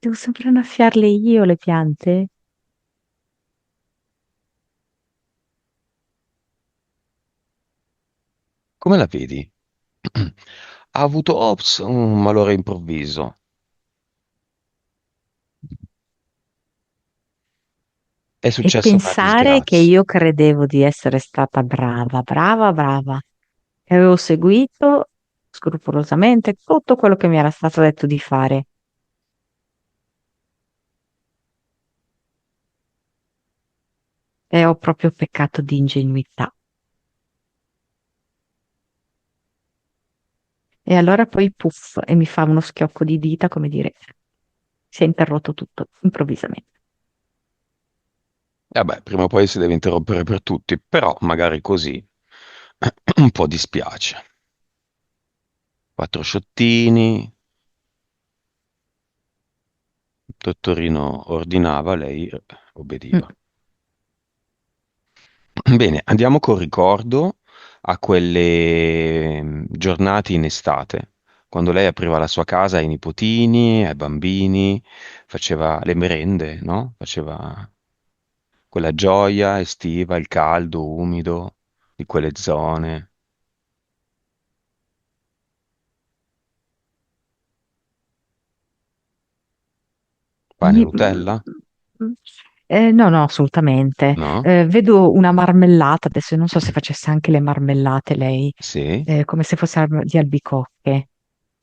Devo sempre annaffiarle io le piante? Come la vedi? Ha avuto, ops, un malore improvviso. È E successa una pensare che disgrazia. io credevo di essere stata brava, brava, brava, e avevo seguito scrupolosamente tutto quello che mi era stato detto di fare. E ho proprio peccato di ingenuità. E allora poi puff, e mi fa uno schiocco di dita, come dire, si è interrotto tutto improvvisamente. Vabbè, prima o poi si deve interrompere per tutti, però magari così un po' dispiace. Quattro sciottini, il dottorino ordinava, lei Mm. obbediva. Bene, andiamo col ricordo a quelle giornate in estate, quando lei apriva la sua casa ai nipotini, ai bambini, faceva le merende, no? Faceva quella gioia estiva, il caldo umido di quelle zone. Pane e Mi- Nutella? no, no, assolutamente. No? Vedo una marmellata, adesso non so se facesse anche le marmellate lei, Sì? come se fosse di albicocche.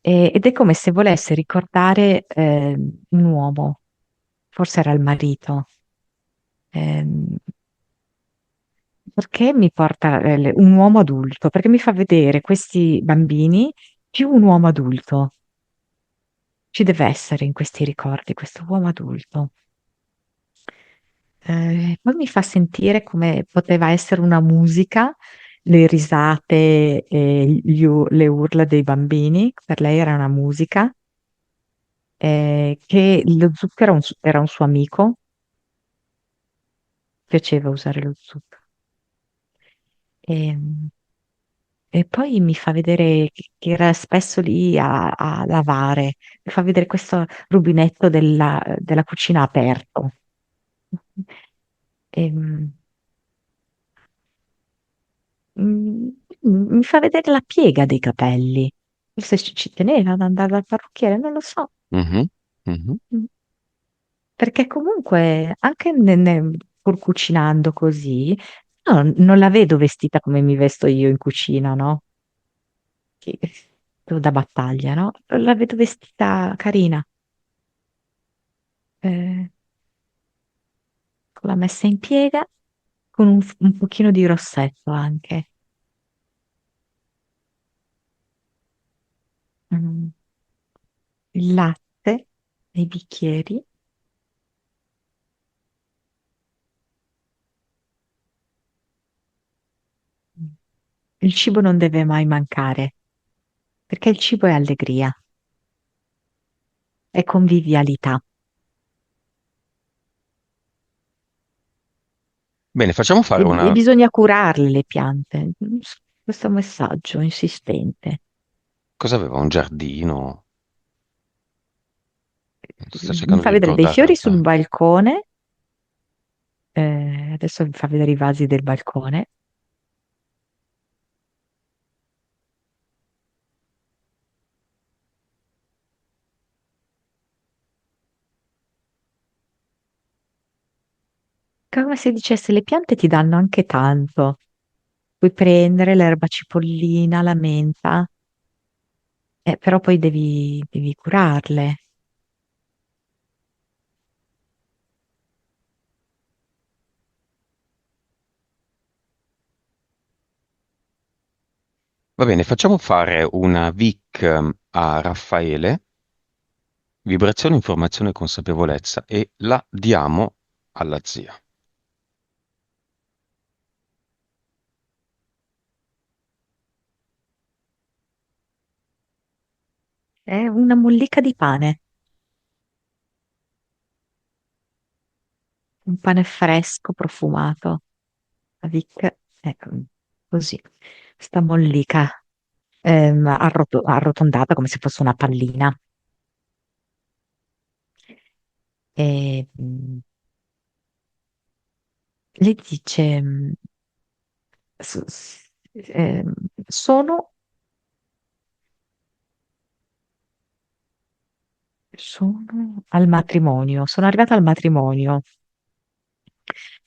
Ed è come se volesse ricordare un uomo, forse era il marito. Ehm, perché mi porta un uomo adulto? Perché mi fa vedere questi bambini più un uomo adulto. Ci deve essere in questi ricordi questo uomo adulto. Poi mi fa sentire come poteva essere una musica, le risate e le urla dei bambini, per lei era una musica, che lo zucchero era un suo amico, piaceva usare lo zucchero. E, e poi mi fa vedere che era spesso lì a lavare, mi fa vedere questo rubinetto della cucina aperto. E, Mm, mi fa vedere la piega dei capelli. Forse ci teneva ad andare dal parrucchiere, non lo so. Mhm, mhm, Mm. Perché comunque anche pur cucinando così, no, non la vedo vestita come mi vesto io in cucina, no? Che- Da battaglia, no? La vedo vestita carina, eh, con la messa in piega, con un pochino di rossetto anche. Mm. Il latte. nei bicchieri. Il cibo non deve mai mancare, perché il cibo è allegria, è convivialità Bene, facciamo fare e una... bisogna curarle le piante. Questo è un messaggio insistente. Cosa aveva? Un giardino? Sta Mi cercando fa di vedere dei ricordare fiori sul Raffaele. balcone, adesso mi fa vedere i vasi del balcone. Come se dicesse le piante ti danno anche tanto. Puoi prendere l'erba cipollina, la menta, però poi devi curarle. Va bene, facciamo fare una VIC a Raffaele, vibrazione, informazione e consapevolezza, e la diamo alla zia. È una mollica di pane, un pane fresco, profumato. La Vic è così, sta mollica arrotondata come se fosse una pallina. E, le dice, s- s- sono, sono al matrimonio, sono arrivata al matrimonio.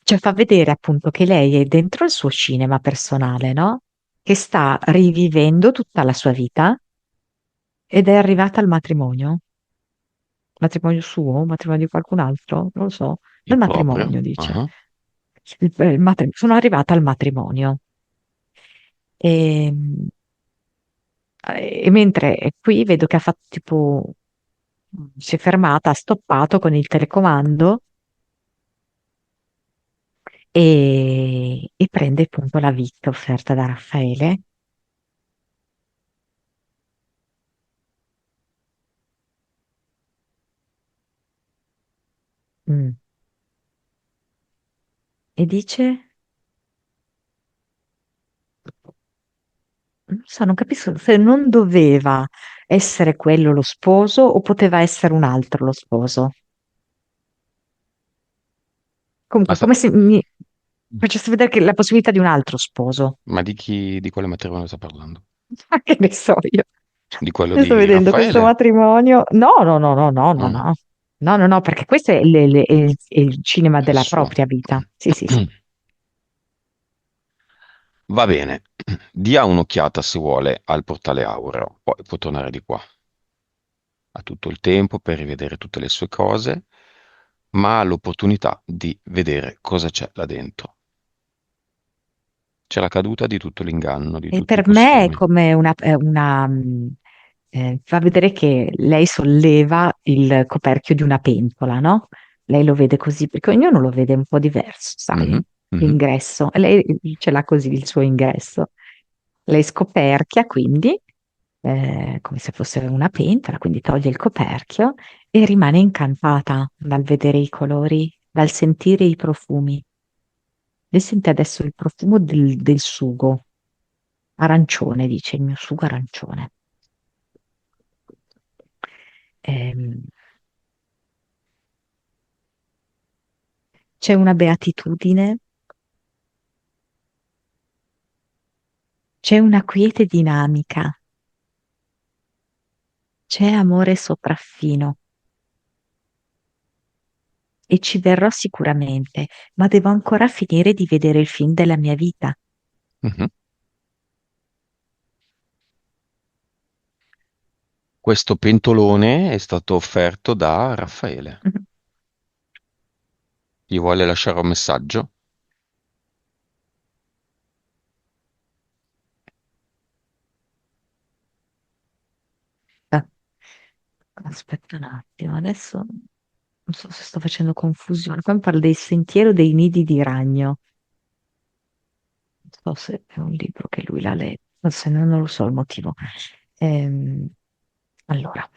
Cioè fa vedere appunto che lei è dentro il suo cinema personale, no? Che sta rivivendo tutta la sua vita ed è arrivata al matrimonio. Matrimonio suo? Matrimonio di qualcun altro? Non lo so. Il Al proprio. matrimonio, dice. Ah. Sono arrivata al matrimonio. E, e mentre è qui vedo che ha fatto tipo, si è fermata, ha stoppato con il telecomando e prende appunto la vita offerta da Raffaele. Mm. E dice, non so, non capisco se non doveva essere quello lo sposo o poteva essere un altro lo sposo. Ma, Comunque, come se mi facesse vedere che la possibilità di un altro sposo. ma di chi, di quale matrimonio sta parlando? Ma che ne so io? Di quello Io sto di vedendo questo Raffaele? matrimonio. No, no, no, no, no, no, Mm, no. No, no, no, perché questo è, è il cinema è il della suo. propria vita. Sì, sì, sì. Va bene, dia un'occhiata se vuole al portale Aureo, poi può tornare di qua. Ha tutto il tempo per rivedere tutte le sue cose, ma ha l'opportunità di vedere cosa c'è là dentro. C'è la caduta di tutto l'inganno, di E tutti i per me è costumi. come fa vedere che lei solleva il coperchio di una pentola, no? Lei lo vede così, perché ognuno lo vede un po' diverso, sai? Mhm, mhm. L'ingresso. E lei ce l'ha così il suo ingresso. Lei scoperchia, quindi, come se fosse una pentola, quindi toglie il coperchio e rimane incantata dal vedere i colori, dal sentire i profumi. Lei sente adesso il profumo del sugo arancione, dice il mio sugo arancione. Ehm, c'è una beatitudine, c'è una quiete dinamica, c'è amore sopraffino e ci verrò sicuramente, ma devo ancora finire di vedere il film della mia vita. Mhm. Questo pentolone è stato offerto da Raffaele. Gli vuole lasciare un messaggio? Aspetta un attimo, adesso non so se sto facendo confusione. Qua mi parla del sentiero dei nidi di ragno. Non so se è un libro che lui l'ha letto, se no non lo so il motivo. Ehm, allora,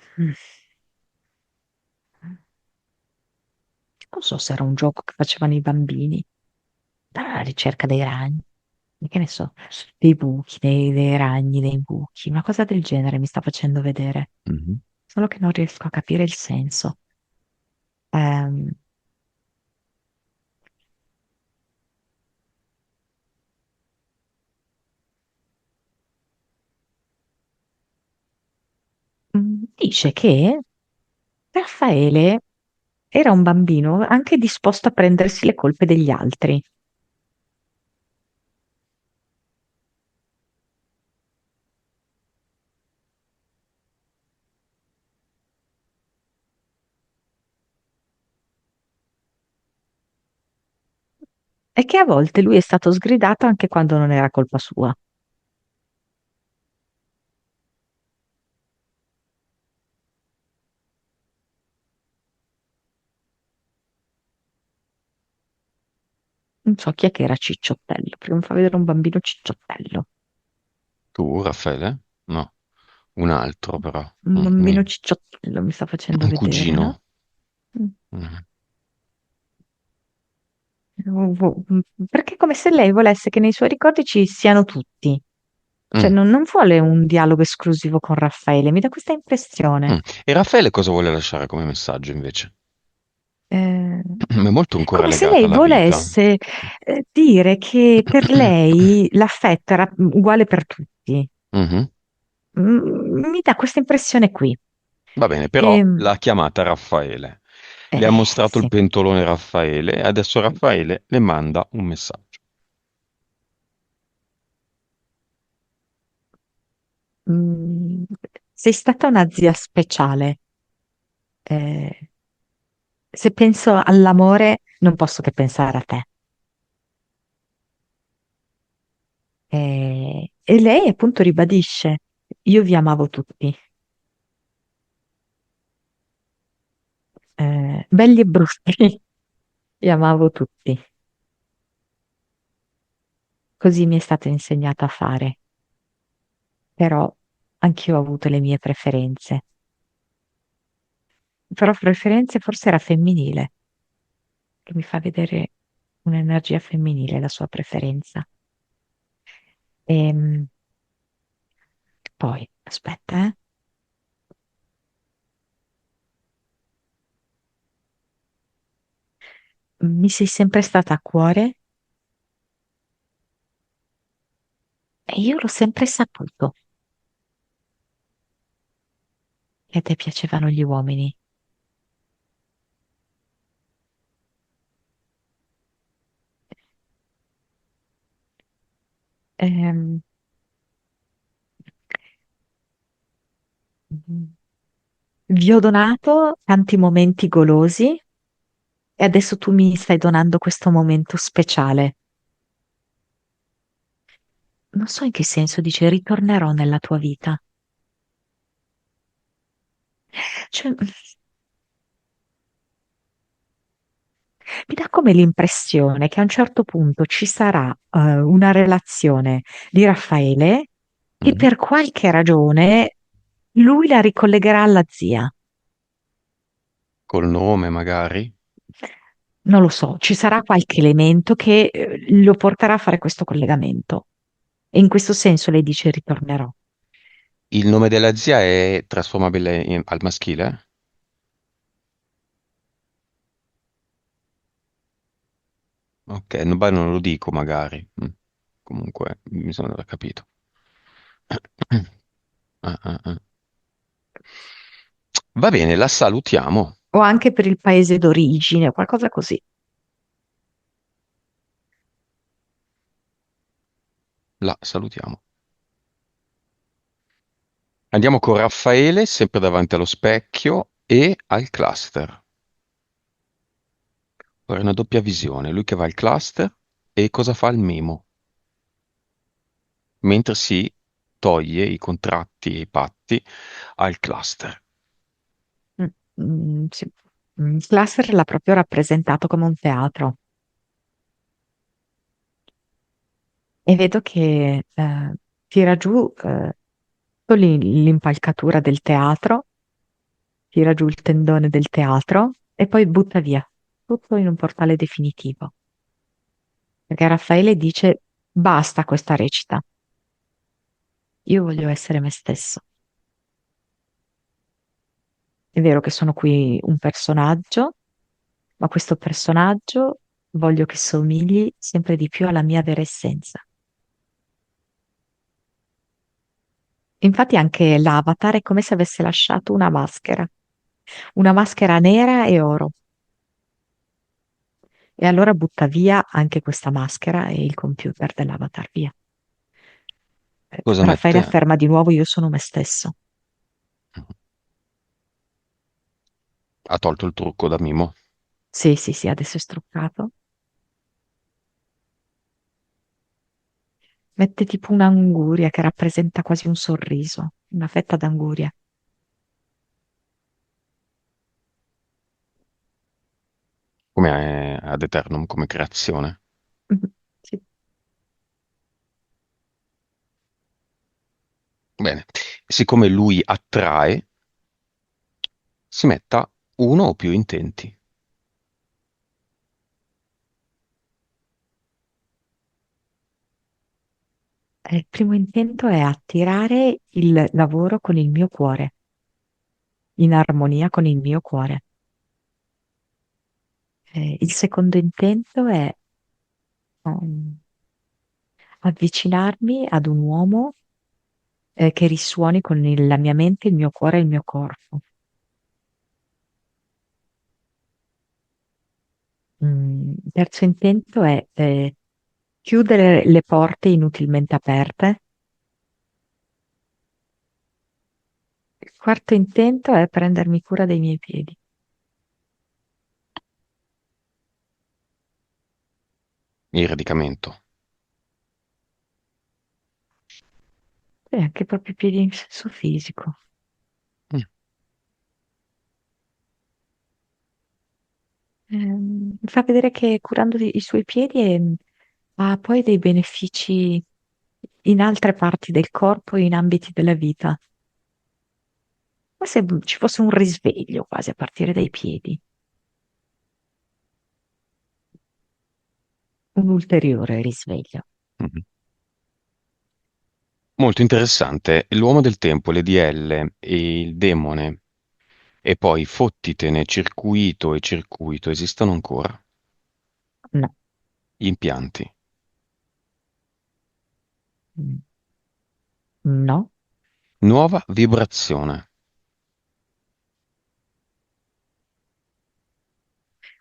non so se era un gioco che facevano i bambini, alla ricerca dei ragni, che ne so, dei buchi, dei ragni, dei buchi, una cosa del genere mi sta facendo vedere, Mhm. solo che non riesco a capire il senso. Ehm, dice che Raffaele era un bambino anche disposto a prendersi le colpe degli altri e che a volte lui è stato sgridato anche quando non era colpa sua. Non so chi è che era Cicciottello, perché mi fa vedere un bambino Cicciottello. Tu, Raffaele? No, un altro però. Un bambino Cicciottello mi sta facendo Un vedere, no? cugino. Mm. Mm. Perché è come se lei volesse che nei suoi ricordi ci siano tutti. Cioè, Mm, non vuole un dialogo esclusivo con Raffaele, mi dà questa impressione. mm. E Raffaele cosa vuole lasciare come messaggio invece? Eh, È molto è ancora come se legata lei alla vita. volesse dire che per lei l'affetto era uguale per tutti. Mhm. Mi dà questa impressione qui. Va bene, però Ehm, l'ha chiamata Raffaele. Le ha mostrato il sì. pentolone Raffaele e adesso Raffaele le manda un messaggio. Mm, sei stata una zia speciale. Eh, se penso all'amore, non posso che pensare a te. E lei appunto ribadisce, io vi amavo tutti, belli e brutti, li amavo tutti. Così mi è stato insegnato a fare, però anch'io ho avuto le mie preferenze. Però preferenze forse era femminile, che mi fa vedere un'energia femminile, la sua preferenza. Ehm, poi, aspetta, mi sei sempre stata a cuore e io l'ho sempre saputo che a te piacevano gli uomini. Ehm, vi ho donato tanti momenti golosi e adesso tu mi stai donando questo momento speciale. Non so in che senso dice ritornerò nella tua vita. Cioè, mi dà come l'impressione che a un certo punto ci sarà una relazione di Raffaele che Mhm. per qualche ragione lui la ricollegherà alla zia. Col nome magari. Non lo so, ci sarà qualche elemento che lo porterà a fare questo collegamento. E in questo senso lei dice ritornerò. Il nome della zia è trasformabile al maschile? Ok, no, beh, non lo dico magari. Comunque, mi sono capito. Ah. Va bene, la salutiamo. O anche per il paese d'origine, qualcosa così. La salutiamo. Andiamo con Raffaele, sempre davanti allo specchio, e al cluster. Ora è una doppia visione. Lui che va al cluster e cosa fa il mimo? Mentre si toglie i contratti e i patti al cluster. sì, Glasser l'ha proprio rappresentato come un teatro e vedo che tira giù l'impalcatura del teatro, tira giù il tendone del teatro e poi butta via tutto in un portale definitivo. Perché Raffaele dice basta questa recita, io voglio essere me stesso. È vero che sono qui un personaggio, ma questo personaggio voglio che somigli sempre di più alla mia vera essenza. Infatti anche l'avatar è come se avesse lasciato una maschera nera e oro. E allora butta via anche questa maschera e il computer dell'avatar, via. Cosa Raffaele mette? afferma di nuovo io sono me stesso. Ha tolto il trucco da Mimo. Sì, sì, sì, adesso è struccato. Mette tipo un'anguria che rappresenta quasi un sorriso, una fetta d'anguria. Come ad Eternum, come creazione. Mhm, sì. Bene, siccome lui attrae, si metta uno o più intenti. Il primo intento è attirare il lavoro con il mio cuore, in armonia con il mio cuore. Il secondo intento è um, avvicinarmi ad un uomo che risuoni con la mia mente, il mio cuore e il mio corpo. Il terzo intento è chiudere le porte inutilmente aperte. Il quarto intento è prendermi cura dei miei piedi. Il radicamento. E anche proprio i piedi in senso fisico. Mm. Mi fa vedere che curando i suoi piedi ha poi dei benefici in altre parti del corpo e in ambiti della vita. Come se ci fosse un risveglio quasi a partire dai piedi, un ulteriore risveglio. Mhm. Molto interessante. L'uomo del tempo, l'EDL e il demone, e poi fottitene, circuito e circuito esistono ancora? No, Gli impianti. mm, no. Nuova vibrazione.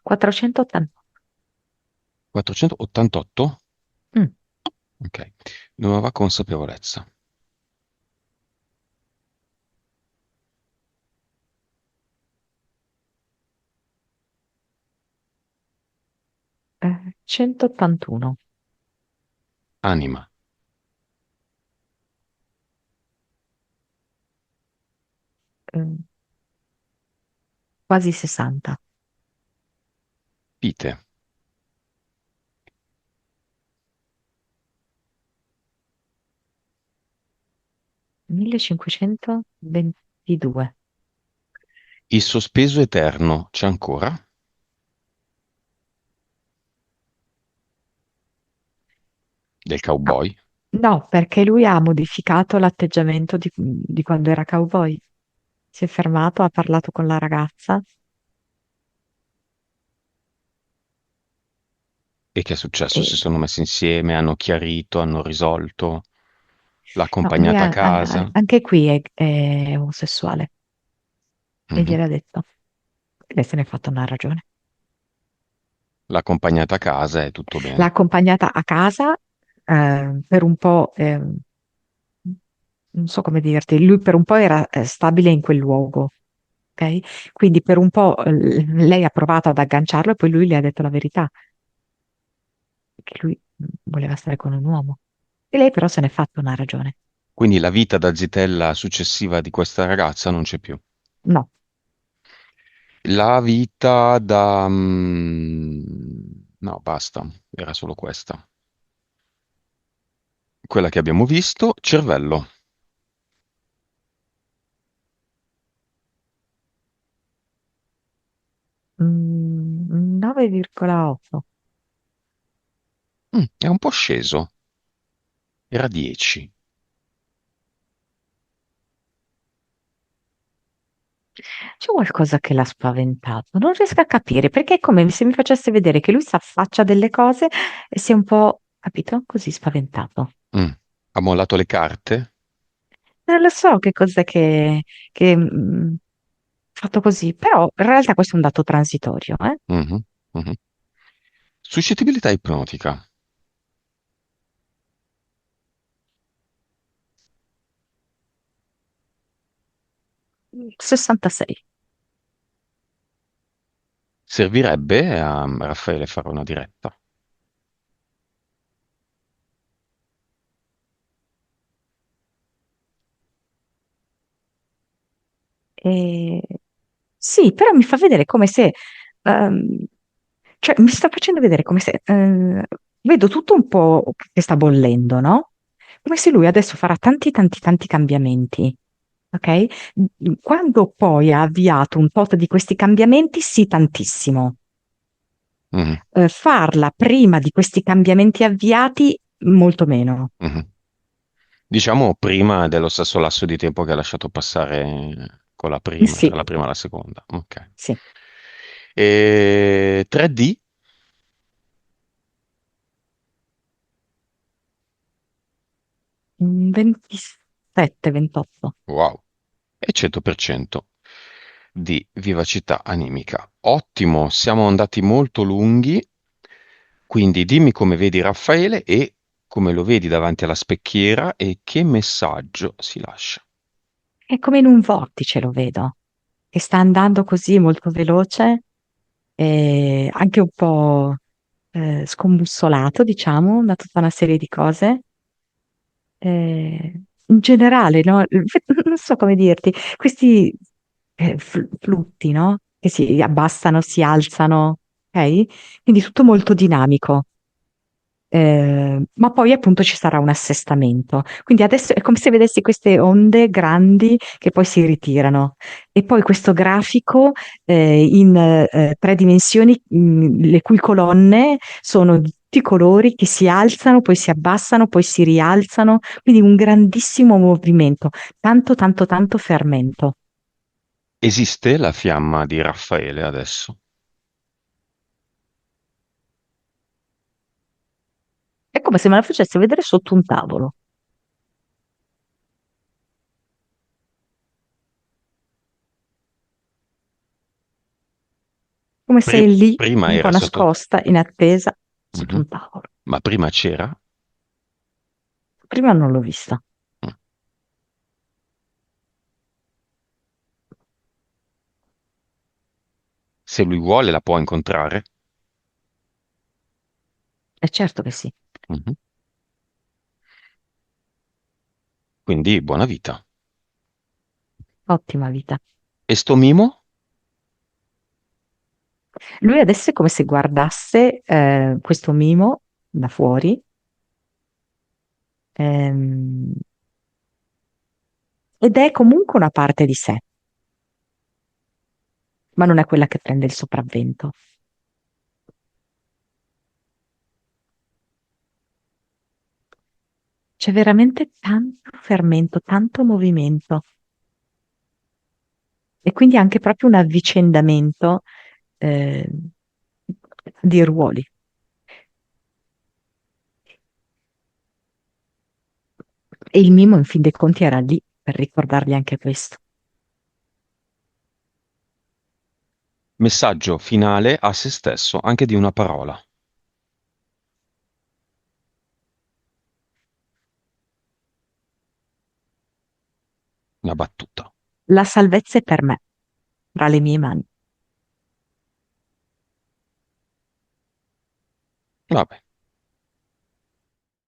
480. 488? Mm, Ok. Nuova consapevolezza. 181. Anima. eh, Quasi 60. Pite. 1522. Il sospeso eterno c'è ancora? Del No, cowboy? no, perché lui ha modificato l'atteggiamento di quando era cowboy. Si è fermato, ha parlato con la ragazza. E che è successo? Si E, sono messi insieme, hanno chiarito, hanno risolto, l'ha no, lui accompagnata a casa. anche qui è omosessuale e Mhm. gliel'ha detto. E lei se ne è fatta una ragione. L'ha accompagnata a casa e tutto L'ha bene. accompagnata a casa per un po', non so come dirti, lui per un po' era stabile in quel luogo, ok? Quindi per un po' lei ha provato ad agganciarlo e poi lui le ha detto la verità, che lui voleva stare con un uomo. E lei però se n'è fatta una ragione. Quindi la vita da zitella successiva di questa ragazza non c'è più. No, La vita da... no, basta, era solo questa. Quella che abbiamo visto, cervello. Mm, 9,8. È un po' sceso, era 10. C'è qualcosa che l'ha spaventato. Non riesco a capire perché è come se mi facesse vedere che lui si affaccia a delle cose e si è un po', capito? Così spaventato. Mm. Ha mollato le carte? Non lo so che cos'è che fatto così, però in realtà questo è un dato transitorio, eh? Mhm, mhm. Suscettibilità ipnotica. 66. Servirebbe a Raffaele fare una diretta. E... Sì, però mi fa vedere come se, ehm, cioè mi sta facendo vedere come se, vedo tutto un po' che sta bollendo, no? Come se lui adesso farà tanti, tanti, tanti cambiamenti, ok? Quando poi ha avviato un tot di questi cambiamenti, sì, tantissimo. Mhm, Farla prima di questi cambiamenti avviati, molto meno. mhm. Diciamo prima dello stesso lasso di tempo che ha lasciato passare con la prima, Sì, tra la prima e la seconda. Ok. sì. 3D? 27, 28. Wow. E 100% di vivacità animica. Ottimo, siamo andati molto lunghi, quindi dimmi come vedi Raffaele e come lo vedi davanti alla specchiera e che messaggio si lascia. È come in un vortice, lo vedo, che sta andando così molto veloce e anche un po' scombussolato, diciamo, da tutta una serie di cose. In generale, no? Non so come dirti, questi flutti, no? Che si abbassano, si alzano, ok? Quindi tutto molto dinamico. Ma poi appunto ci sarà un assestamento. Quindi adesso è come se vedessi queste onde grandi che poi si ritirano. E poi questo grafico in 3 dimensioni, le cui colonne sono di tutti i colori che si alzano, poi si abbassano, poi si rialzano. Quindi un grandissimo movimento, tanto, tanto, tanto fermento. Esiste la fiamma di Raffaele adesso? È come se me la facesse vedere sotto un tavolo, come se è lì, Prima un po' era sotto... nascosta, in attesa, sotto Mhm. un tavolo. Ma prima c'era? Prima non l'ho vista. Mm. Se lui vuole la può incontrare? È certo che sì, Mhm. Quindi buona vita. ottima vita. E sto mimo? Lui adesso è come se guardasse questo mimo da fuori, ehm, ed è comunque una parte di sé, ma non è quella che prende il sopravvento. C'è veramente tanto fermento, tanto movimento e quindi anche proprio un avvicendamento eh, di ruoli. E il mimo, in fin dei conti, era lì per ricordargli anche questo. Messaggio finale a se stesso, anche di una parola, una battuta. La salvezza è per me, tra le mie mani. Vabbè.